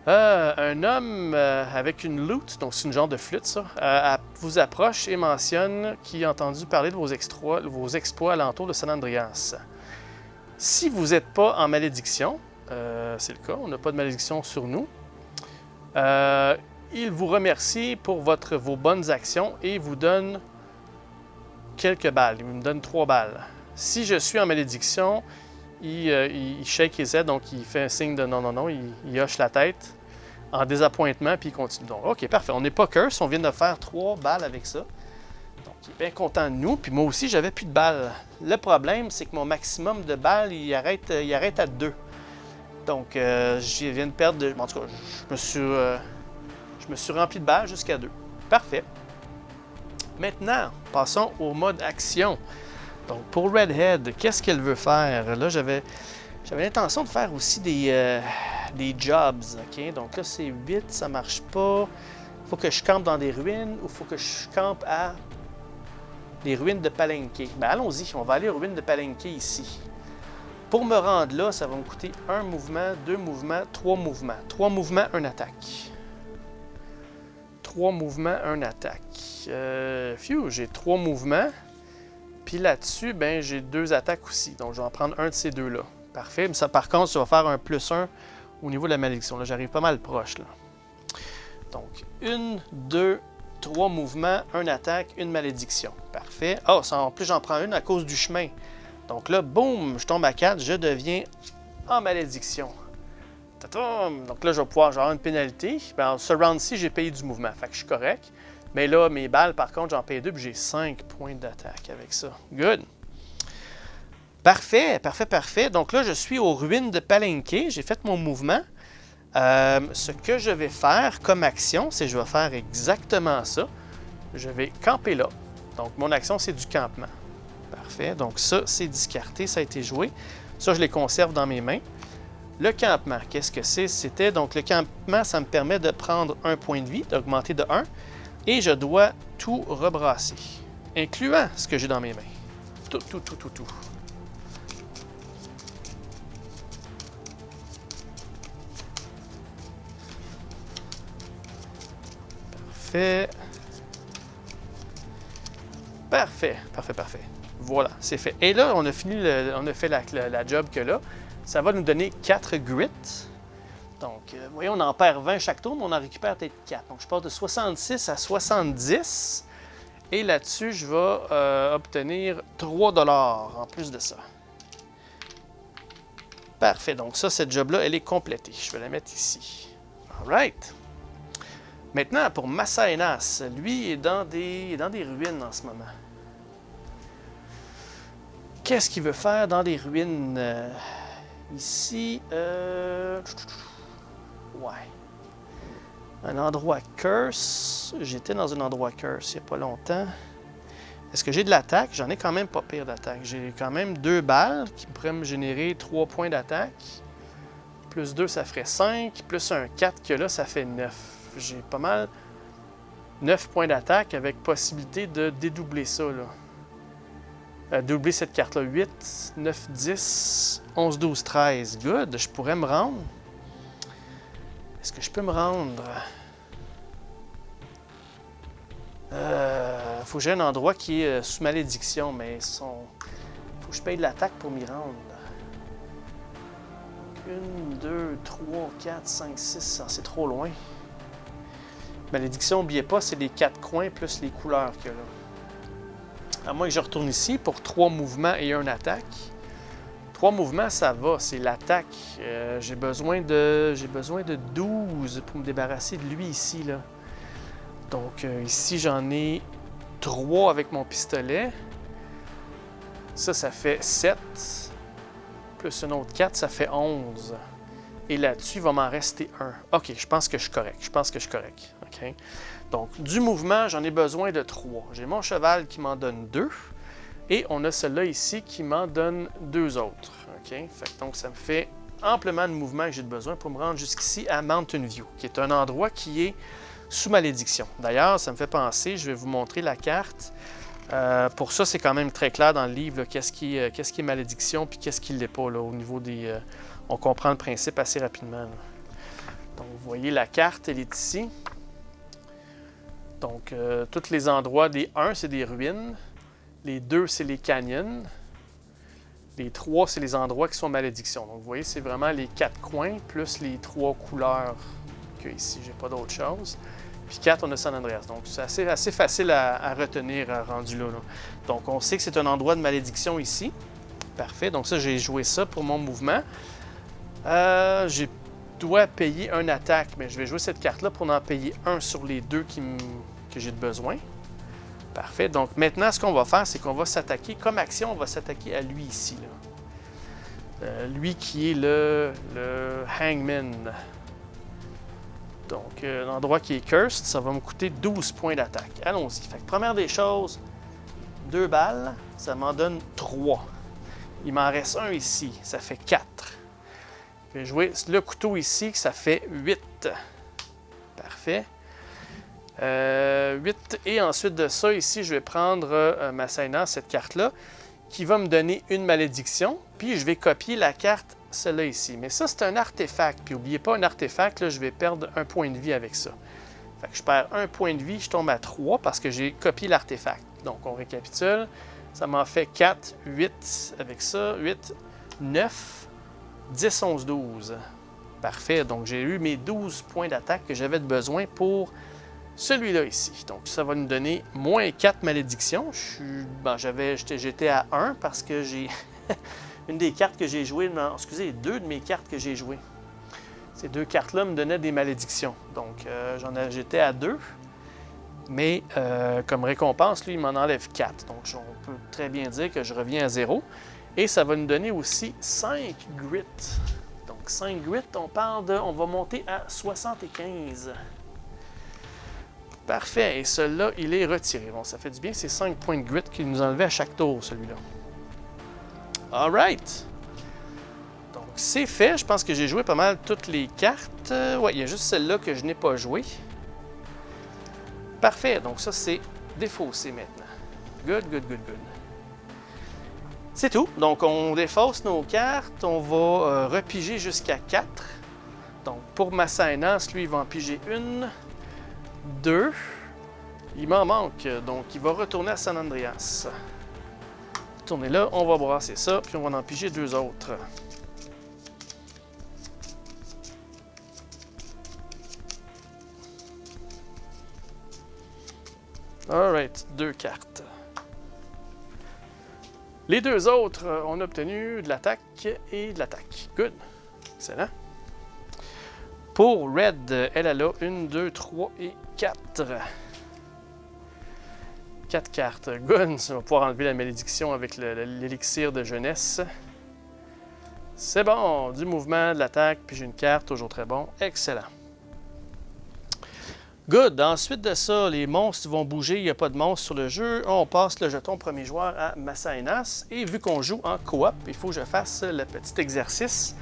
Un homme avec une lute, donc c'est une genre de flûte, ça, vous approche et mentionne qu'il a entendu parler de vos exploits alentour de San Andreas. Si vous n'êtes pas en malédiction, c'est le cas, on n'a pas de malédiction sur nous, il vous remercie pour vos bonnes actions et vous donne quelques balles. Il me donne 3 balles. Si je suis en malédiction, il shake his head, donc il fait un signe de non, il hoche la tête en désappointement, puis il continue. Donc, OK, parfait. On n'est pas curse, on vient de faire 3 balles avec ça. Donc, il est bien content de nous, puis moi aussi, j'avais plus de balles. Le problème, c'est que mon maximum de balles, il arrête à 2. Donc, je viens de perdre... En tout cas, je me suis rempli de balles jusqu'à 2. Parfait. Maintenant, passons au mode action. Donc, pour Redhead, qu'est-ce qu'elle veut faire? Là, j'avais l'intention de faire aussi des jobs, ok? Donc là, c'est 8, ça marche pas. Faut que je campe dans des ruines ou faut que je campe à des ruines de Palenque? Ben, allons-y, on va aller aux ruines de Palenque ici. Pour me rendre là, ça va me coûter 1 mouvement, 2 mouvements, 3 mouvements. 3 mouvements, 1 attaque. 3 mouvements, 1 attaque. J'ai 3 mouvements. Puis là-dessus, ben, j'ai 2 attaques aussi. Donc, je vais en prendre un de ces deux-là. Parfait. Mais ça, par contre, ça va faire un +1 au niveau de la malédiction. Là, j'arrive pas mal proche. Là. Donc, 1, 2, 3 mouvements, 1 attaque, 1 malédiction. Parfait. Oh, en plus, j'en prends une à cause du chemin. Donc là, boum, je tombe à 4. Je deviens en malédiction. Tatoum! Donc là, je vais pouvoir avoir une pénalité. Ben, ce round-ci, j'ai payé du mouvement. Fait que je suis correct. Mais là, mes balles, par contre, j'en paye 2 puis j'ai 5 points d'attaque avec ça. Good! Parfait, parfait, parfait. Donc là, je suis aux ruines de Palenque. J'ai fait mon mouvement. Ce que je vais faire comme action, c'est que je vais faire exactement ça. Je vais camper là. Donc, mon action, c'est du campement. Parfait. Donc ça, c'est discarté. Ça a été joué. Ça, je les conserve dans mes mains. Le campement, qu'est-ce que c'est? C'était donc le campement, ça me permet de prendre 1 point de vie, d'augmenter de 1. Et je dois tout rebrasser, incluant ce que j'ai dans mes mains. Tout. Parfait. Voilà, c'est fait. Et là, on a fini, on a fait la job que là. Ça va nous donner 4 grit. Donc, vous voyez, on en perd 20 chaque tour, mais on en récupère peut-être 4. Donc, je passe de 66 à 70. Et là-dessus, je vais obtenir 3 $ en plus de ça. Parfait. Donc, ça, cette job-là, elle est complétée. Je vais la mettre ici. All right. Maintenant, pour Massaenas, lui est dans des ruines en ce moment. Qu'est-ce qu'il veut faire dans des ruines? Ici, ouais. Un endroit curse. J'étais dans un endroit curse il n'y a pas longtemps. Est-ce que j'ai de l'attaque? J'en ai quand même pas pire d'attaque. J'ai quand même 2 balles qui pourraient me générer 3 points d'attaque. Plus 2, ça ferait 5. Plus un 4 que là, ça fait 9. J'ai pas mal 9 points d'attaque avec possibilité de dédoubler ça, là. Doubler cette carte-là. 8, 9, 10, 11, 12, 13. Good. Je pourrais me rendre. Est-ce que je peux me rendre? Faut que j'ai un endroit qui est sous malédiction, mais faut que je paye de l'attaque pour m'y rendre. 1, 2, 3, 4, 5, 6. C'est trop loin. Malédiction, n'oubliez pas, c'est les 4 coins plus les couleurs qu'il y a là. À moins que je retourne ici pour 3 mouvements et 1 attaque. 3 mouvements, ça va, c'est l'attaque. J'ai besoin de 12 pour me débarrasser de lui ici, là. Donc ici, j'en ai 3 avec mon pistolet. Ça fait 7. Plus un autre 4, ça fait 11. Et là-dessus, il va m'en rester 1. OK, je pense que je suis correct. OK? Donc, du mouvement, j'en ai besoin de 3. J'ai mon cheval qui m'en donne 2. Et on a celle-là ici qui m'en donne 2 autres. OK? Fait que, donc, ça me fait amplement de mouvement que j'ai besoin pour me rendre jusqu'ici à Mountain View, qui est un endroit qui est sous malédiction. D'ailleurs, ça me fait penser, je vais vous montrer la carte. Pour ça, c'est quand même très clair dans le livre, qu'est-ce qui est malédiction puis qu'est-ce qui ne l'est pas, là, au niveau des... on comprend le principe assez rapidement. Là. Donc, vous voyez, la carte, elle est ici. Donc, tous les endroits, les 1, c'est des ruines. Les 2, c'est les canyons. Les 3, c'est les endroits qui sont malédiction. Donc, vous voyez, c'est vraiment les 4 coins plus les 3 couleurs que ici. J'ai pas d'autre chose. Puis 4, on a San Andreas. Donc, c'est assez facile à retenir rendu là. Donc, on sait que c'est un endroit de malédiction ici. Parfait. Donc, ça, j'ai joué ça pour mon mouvement. Je dois payer un attaque, mais je vais jouer cette carte-là pour en payer un sur les 2 que j'ai besoin. Parfait. Donc, maintenant, ce qu'on va faire, c'est qu'on va s'attaquer. Comme action, on va s'attaquer à lui ici. Là. Lui qui est le Hangman. Donc, l'endroit qui est cursed, ça va me coûter 12 points d'attaque. Allons-y. Fait que première des choses, 2 balles, ça m'en donne 3. Il m'en reste un ici, ça fait 4. Je vais jouer le couteau ici, ça fait 8. Parfait. 8. Et ensuite de ça, ici, je vais prendre ma Saina, cette carte-là, qui va me donner une malédiction. Puis je vais copier la carte, celle-là ici. Mais ça, c'est un artefact. Puis n'oubliez pas, un artefact, là, je vais perdre un point de vie avec ça. Fait que je perds un point de vie, je tombe à 3 parce que j'ai copié l'artefact. Donc, on récapitule. Ça m'en fait 4, 8 avec ça, 8, 9, 10, 11, 12. Parfait. Donc, j'ai eu mes 12 points d'attaque que j'avais besoin pour celui-là ici. Donc, ça va nous donner moins 4 malédictions. J'étais à 1 parce que j'ai une des cartes que j'ai jouées. Excusez, 2 de mes cartes que j'ai jouées. Ces 2 cartes-là me donnaient des malédictions. Donc, j'étais à 2. Mais comme récompense, lui, il m'en enlève 4. Donc, on peut très bien dire que je reviens à 0. Et ça va nous donner aussi 5 grit. Donc, 5 grit, on va monter à 75. Parfait. Et celui-là, il est retiré. Bon, ça fait du bien. C'est 5 points de grit qu'il nous enlevait à chaque tour, celui-là. All right. Donc, c'est fait. Je pense que j'ai joué pas mal toutes les cartes. Ouais, il y a juste celle-là que je n'ai pas jouée. Parfait. Donc, ça, c'est défaussé maintenant. Good, good, good, good. C'est tout. Donc, on défausse nos cartes. On va repiger jusqu'à 4. Donc, pour ma Saenas, lui, il va en piger 1, 2. Il m'en manque. Donc, il va retourner à San Andreas. Tourner là. On va brasser ça. Puis, on va en piger 2 autres. Alright, 2 cartes. Les 2 autres ont obtenu de l'attaque et de l'attaque. Good. Excellent. Pour Red, elle a 1, 2, 3 et 4. 4 cartes. Good. On va pouvoir enlever la malédiction avec l'élixir de jeunesse. C'est bon. Du mouvement, de l'attaque, puis j'ai une carte. Toujours très bon. Excellent. Good. Ensuite de ça, les monstres vont bouger. Il n'y a pas de monstres sur le jeu. On passe le jeton premier joueur à Masaenas. Et vu qu'on joue en coop, il faut que je fasse le petit exercice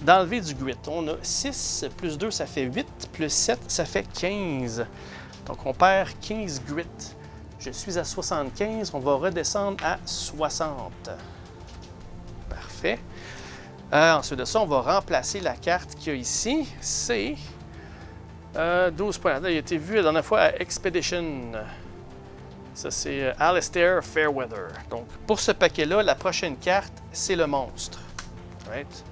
d'enlever du grit. On a 6 plus 2, ça fait 8. Plus 7, ça fait 15. Donc, on perd 15 grit. Je suis à 75. On va redescendre à 60. Parfait. Ensuite de ça, on va remplacer la carte qu'il y a ici. C'est 12 points. Il a été vu la dernière fois à Expedition. Ça, c'est Alistair Fairweather. Donc, pour ce paquet-là, la prochaine carte, c'est le monstre. Right?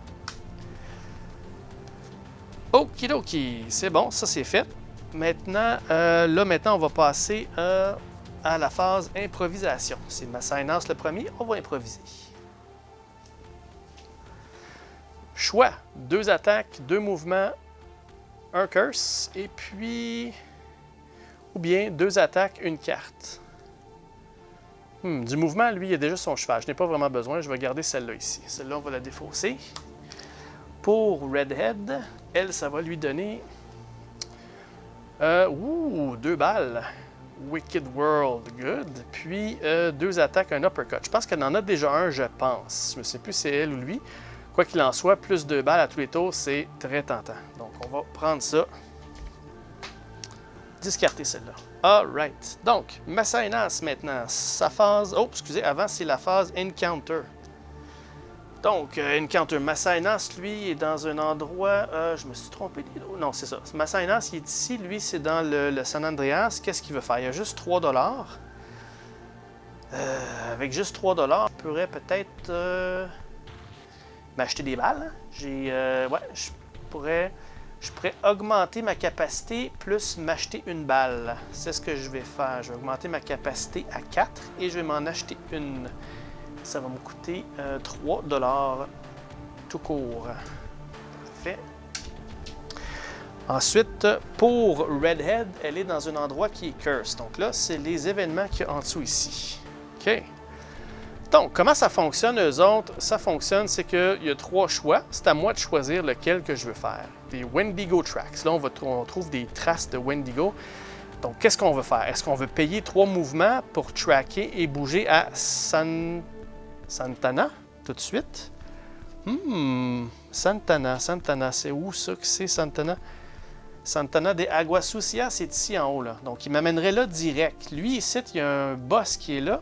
Okidoki. C'est bon, ça, c'est fait. Maintenant, on va passer à la phase improvisation. C'est Masaenas le premier. On va improviser. Choix. 2 attaques, 2 mouvements, 1 curse, et puis... Ou bien 2 attaques, 1 carte. Du mouvement, lui, il a déjà son cheval. Je n'ai pas vraiment besoin. Je vais garder celle-là ici. Celle-là, on va la défausser. Pour Redhead, elle, ça va lui donner... 2 balles. Wicked World, good. Puis 2 attaques, un uppercut. Je pense qu'elle en a déjà un, je pense. Je ne sais plus si c'est elle ou lui. Quoi qu'il en soit, plus 2 balles à tous les tours, c'est très tentant. Donc, on va prendre ça. Discarter celle-là. Alright. Donc, Masaenas maintenant. Sa phase... Oh, excusez, avant, c'est la phase Encounter. Donc, Encounter. Masaenas, lui, est dans un endroit... je me suis trompé. Non, c'est ça. Masaenas, il est ici. Lui, c'est dans le San Andreas. Qu'est-ce qu'il veut faire? Il y a juste 3 $. Avec juste 3 $, je pourrais peut-être... m'acheter des balles. Je pourrais augmenter ma capacité plus m'acheter une balle. C'est ce que je vais faire. Je vais augmenter ma capacité à 4 et je vais m'en acheter une. Ça va me coûter 3 $ tout court. Parfait. Ensuite, pour Redhead, elle est dans un endroit qui est cursed. Donc là, c'est les événements qu'il y a en dessous ici. OK. Donc, comment ça fonctionne, eux autres? Ça fonctionne, c'est qu'il y a 3 choix. C'est à moi de choisir lequel que je veux faire. Des Wendigo Tracks. Là, on trouve des traces de Wendigo. Donc, qu'est-ce qu'on veut faire? Est-ce qu'on veut payer 3 mouvements pour tracker et bouger à Santana tout de suite? Santana, c'est où ça que c'est Santana? Santana de Agua Sucia, c'est ici en haut, là. Donc, il m'amènerait là direct. Lui, ici, il y a un boss qui est là.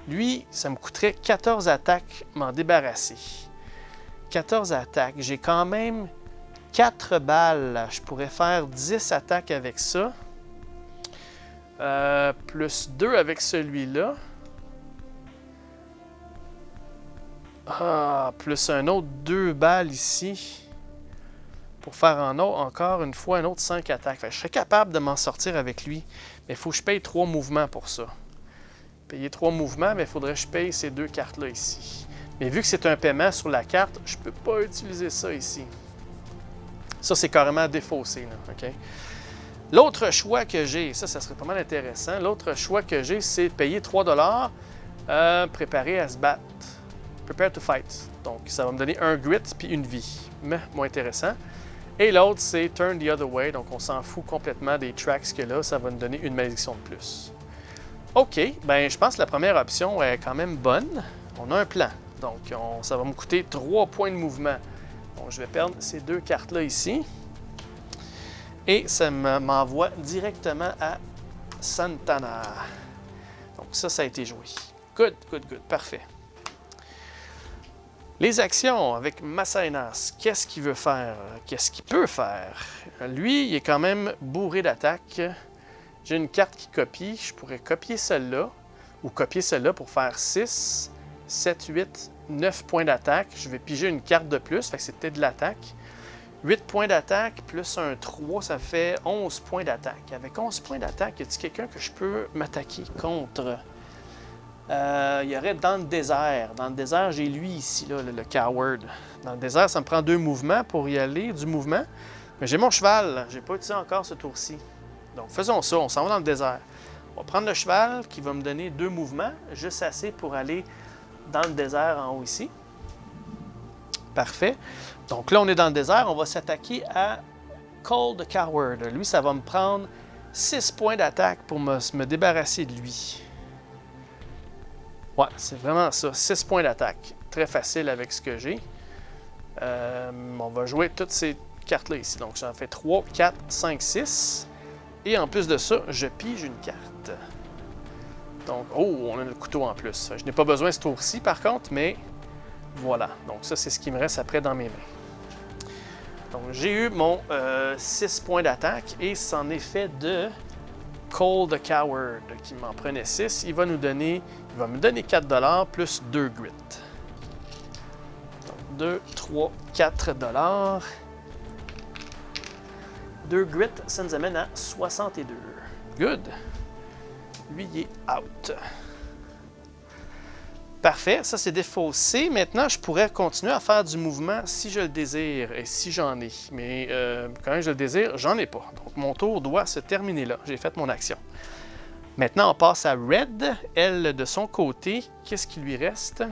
Lui, ça me coûterait 14 attaques m'en débarrasser. 14 attaques. J'ai quand même 4 balles. Je pourrais faire 10 attaques avec ça. Plus 2 avec celui-là. Plus un autre 2 balles ici. Pour faire encore une fois un autre 5 attaques. Fait que je serais capable de m'en sortir avec lui. Mais il faut que je paye 3 mouvements pour ça. Payer 3 mouvements, mais il faudrait que je paye ces 2 cartes-là ici. Mais vu que c'est un paiement sur la carte, je ne peux pas utiliser ça ici. Ça, c'est carrément défaussé, là, OK? L'autre choix que j'ai, ça serait pas mal intéressant. L'autre choix que j'ai, c'est payer 3 $, préparer à se battre. Prepare to fight. Donc, ça va me donner un grit puis une vie. Mais moins intéressant. Et l'autre, c'est turn the other way. Donc, on s'en fout complètement des tracks que là, ça va nous donner une malédiction de plus. OK, ben je pense que la première option est quand même bonne. On a un plan. Donc, ça va me coûter 3 points de mouvement. Donc, je vais perdre ces 2 cartes-là ici. Et ça m'envoie directement à Santana. Donc, ça a été joué. Good. Parfait. Les actions avec Masainas. Qu'est-ce qu'il veut faire? Qu'est-ce qu'il peut faire? Lui, il est quand même bourré d'attaques. J'ai une carte qui copie. Je pourrais copier celle-là ou copier celle-là pour faire 6, 7, 8, 9 points d'attaque. Je vais piger une carte de plus, fait que c'était de l'attaque. 8 points d'attaque plus un 3, ça fait 11 points d'attaque. Avec 11 points d'attaque, y a-t-il quelqu'un que je peux m'attaquer contre? Il y aurait dans le désert. Dans le désert, j'ai lui ici, là, le coward. Dans le désert, ça me prend 2 mouvements pour y aller, du mouvement. Mais j'ai mon cheval. J'ai pas utilisé encore ce tour-ci. Donc, faisons ça. On s'en va dans le désert. On va prendre le cheval qui va me donner 2 mouvements, juste assez pour aller dans le désert en haut ici. Parfait. Donc là, on est dans le désert. On va s'attaquer à Cold Coward. Lui, ça va me prendre 6 points d'attaque pour me débarrasser de lui. Ouais, c'est vraiment ça. 6 points d'attaque. Très facile avec ce que j'ai. On va jouer toutes ces cartes-là ici. Donc, ça en fait 3, 4, 5, 6. Et en plus de ça, je pige une carte. Donc, on a le couteau en plus. Je n'ai pas besoin de ce tour-ci, par contre, mais voilà. Donc, ça, c'est ce qui me reste après dans mes mains. Donc, j'ai eu mon 6 points d'attaque et c'en est fait de Cold Coward qui m'en prenait 6. Il va me donner 4 $ plus 2 grit. Donc, 2, 3, 4 $. 2 grit, ça nous amène à 62. Good. Lui, il est out. Parfait, ça c'est défaussé. Maintenant, je pourrais continuer à faire du mouvement si je le désire et si j'en ai. Mais quand même je le désire, j'en ai pas. Donc mon tour doit se terminer là. J'ai fait mon action. Maintenant, on passe à Red. Elle, de son côté, qu'est-ce qui lui reste?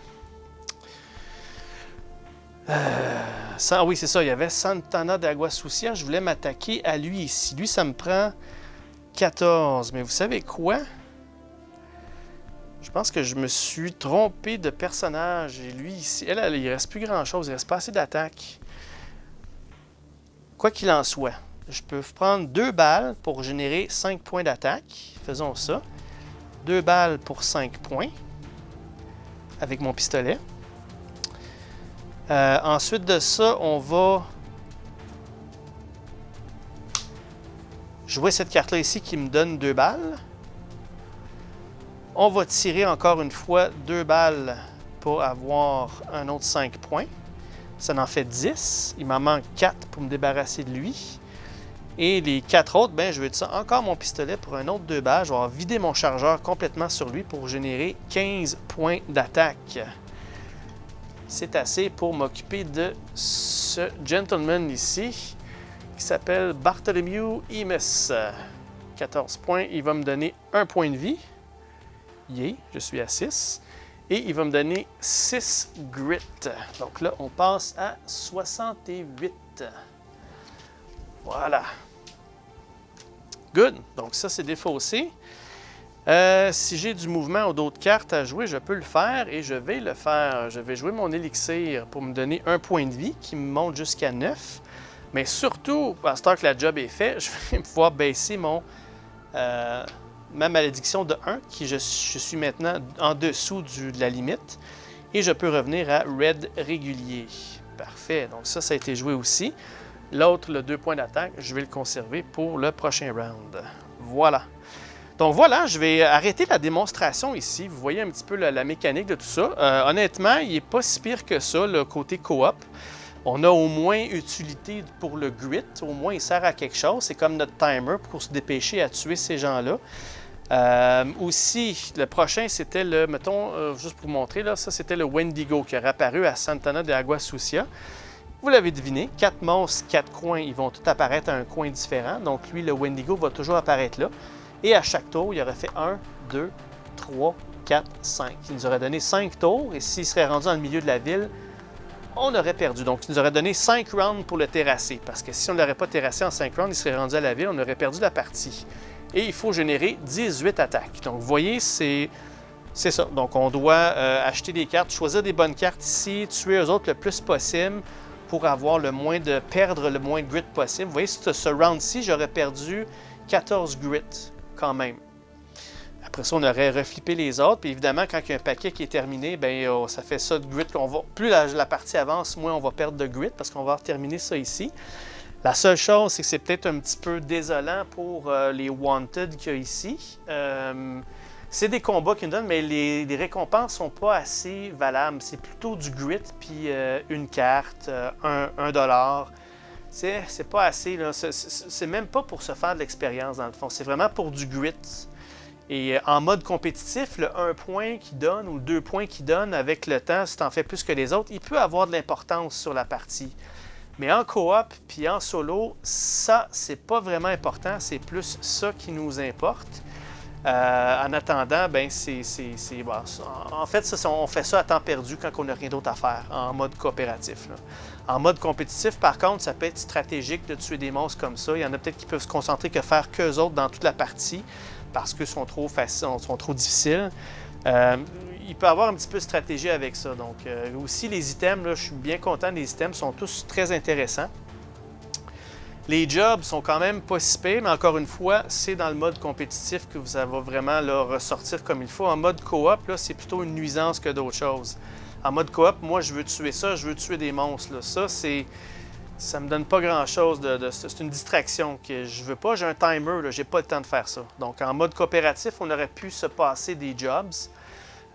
Oui, c'est ça. Il y avait Santana d'Agua Sucia. Je voulais m'attaquer à lui ici. Lui, ça me prend 14. Mais vous savez quoi? Je pense que je me suis trompé de personnage. Et lui, ici, il ne reste plus grand-chose. Il reste pas assez d'attaque. Quoi qu'il en soit, je peux prendre 2 balles pour générer 5 points d'attaque. Faisons ça. 2 balles pour 5 points. Avec mon pistolet. Ensuite de ça, on va jouer cette carte-là ici qui me donne 2 balles. On va tirer encore une fois 2 balles pour avoir un autre 5 points. Ça en fait 10. Il m'en manque 4 pour me débarrasser de lui. Et les 4 autres, je vais utiliser encore mon pistolet pour un autre 2 balles. Je vais vider mon chargeur complètement sur lui pour générer 15 points d'attaque. C'est assez pour m'occuper de ce gentleman ici qui s'appelle Bartholomew Emis. 14 points. Il va me donner 1 point de vie. Yeah, je suis à 6. Et il va me donner 6 grit. Donc là, on passe à 68. Voilà. Good. Donc ça, c'est défaussé. Si j'ai du mouvement ou d'autres cartes à jouer, je peux le faire et je vais le faire. Je vais jouer mon élixir pour me donner un point de vie qui me monte jusqu'à 9. Mais surtout, à ce temps que la job est faite, je vais pouvoir baisser ma malédiction de 1, qui je suis maintenant en dessous de la limite. Et je peux revenir à Red régulier. Parfait. Donc ça a été joué aussi. L'autre, le 2 points d'attaque, je vais le conserver pour le prochain round. Voilà. Donc voilà, je vais arrêter la démonstration ici. Vous voyez un petit peu la mécanique de tout ça. Honnêtement, il n'est pas si pire que ça, le côté coop. On a au moins utilité pour le grit. Au moins, il sert à quelque chose. C'est comme notre timer pour se dépêcher à tuer ces gens-là. Aussi, le prochain, c'était le, mettons, juste pour vous montrer, là, ça c'était le Wendigo qui est apparu à Santana de Agua Sucia. Vous l'avez deviné, 4 monstres, 4 coins, ils vont tous apparaître à un coin différent. Donc lui, le Wendigo, va toujours apparaître là. Et à chaque tour, il aurait fait 1, 2, 3, 4, 5. Il nous aurait donné 5 tours. Et s'il serait rendu dans le milieu de la ville, on aurait perdu. Donc il nous aurait donné 5 rounds pour le terrasser. Parce que si on ne l'aurait pas terrassé en 5 rounds, il serait rendu à la ville, on aurait perdu la partie. Et il faut générer 18 attaques. Donc vous voyez, c'est ça. Donc on doit acheter des cartes, choisir des bonnes cartes ici, tuer eux autres le plus possible pour avoir perdre le moins de grit possible. Vous voyez, ce round-ci, j'aurais perdu 14 grit quand même. Après ça, on aurait reflippé les autres. Puis évidemment, quand il y a un paquet qui est terminé, bien, ça fait ça de grit. Plus la partie avance, moins on va perdre de grit parce qu'on va terminer ça ici. La seule chose, c'est que c'est peut-être un petit peu désolant pour les Wanted qu'il y a ici. C'est des combats qu'ils nous donnent, mais les récompenses ne sont pas assez valables. C'est plutôt du grit, puis une carte, $1. C'est pas assez. C'est même pas pour se faire de l'expérience, dans le fond. C'est vraiment pour du grit. Et en mode compétitif, le 1 point qu'il donne ou le 2 points qu'il donne avec le temps, si tu en fais plus que les autres, il peut avoir de l'importance sur la partie. Mais en coop puis en solo, ça, c'est pas vraiment important. C'est plus ça qui nous importe. En attendant, ben bon, en fait, on fait ça à temps perdu quand on n'a rien d'autre à faire, en mode coopératif. Là. En mode compétitif, par contre, ça peut être stratégique de tuer des monstres comme ça. Il y en a peut-être qui peuvent se concentrer que faire qu'eux autres dans toute la partie parce qu'ils sont trop faciles, sont trop difficiles. Il peut y avoir un petit peu de stratégie avec ça. Donc, aussi, les items, là, je suis bien content des items, sont tous très intéressants. Les jobs sont quand même pas si pires, mais encore une fois, c'est dans le mode compétitif que ça va vraiment là, ressortir comme il faut. En mode coop, là, c'est plutôt une nuisance que d'autres choses. En mode coop, moi, je veux tuer ça, je veux tuer des monstres. Là. Ça me donne pas grand-chose. C'est une distraction que je veux pas. J'ai un timer, là, j'ai pas le temps de faire ça. Donc, en mode coopératif, on aurait pu se passer des jobs.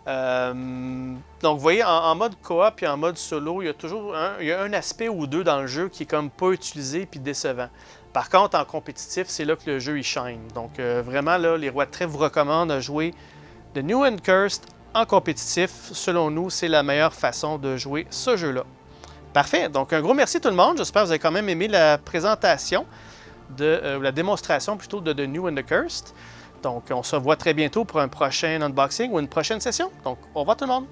Donc, vous voyez, en mode coop et en mode solo, il y a toujours un aspect ou deux dans le jeu qui est comme pas utilisé puis décevant. Par contre, en compétitif, c'est là que le jeu il shine. Donc, vraiment, là, les Rois de Trèfle vous recommandent de jouer The New and Cursed en compétitif. Selon nous, c'est la meilleure façon de jouer ce jeu-là. Parfait. Donc, un gros merci tout le monde. J'espère que vous avez quand même aimé la présentation, la démonstration plutôt de The New and the Cursed. Donc, on se revoit très bientôt pour un prochain unboxing ou une prochaine session. Donc, au revoir tout le monde!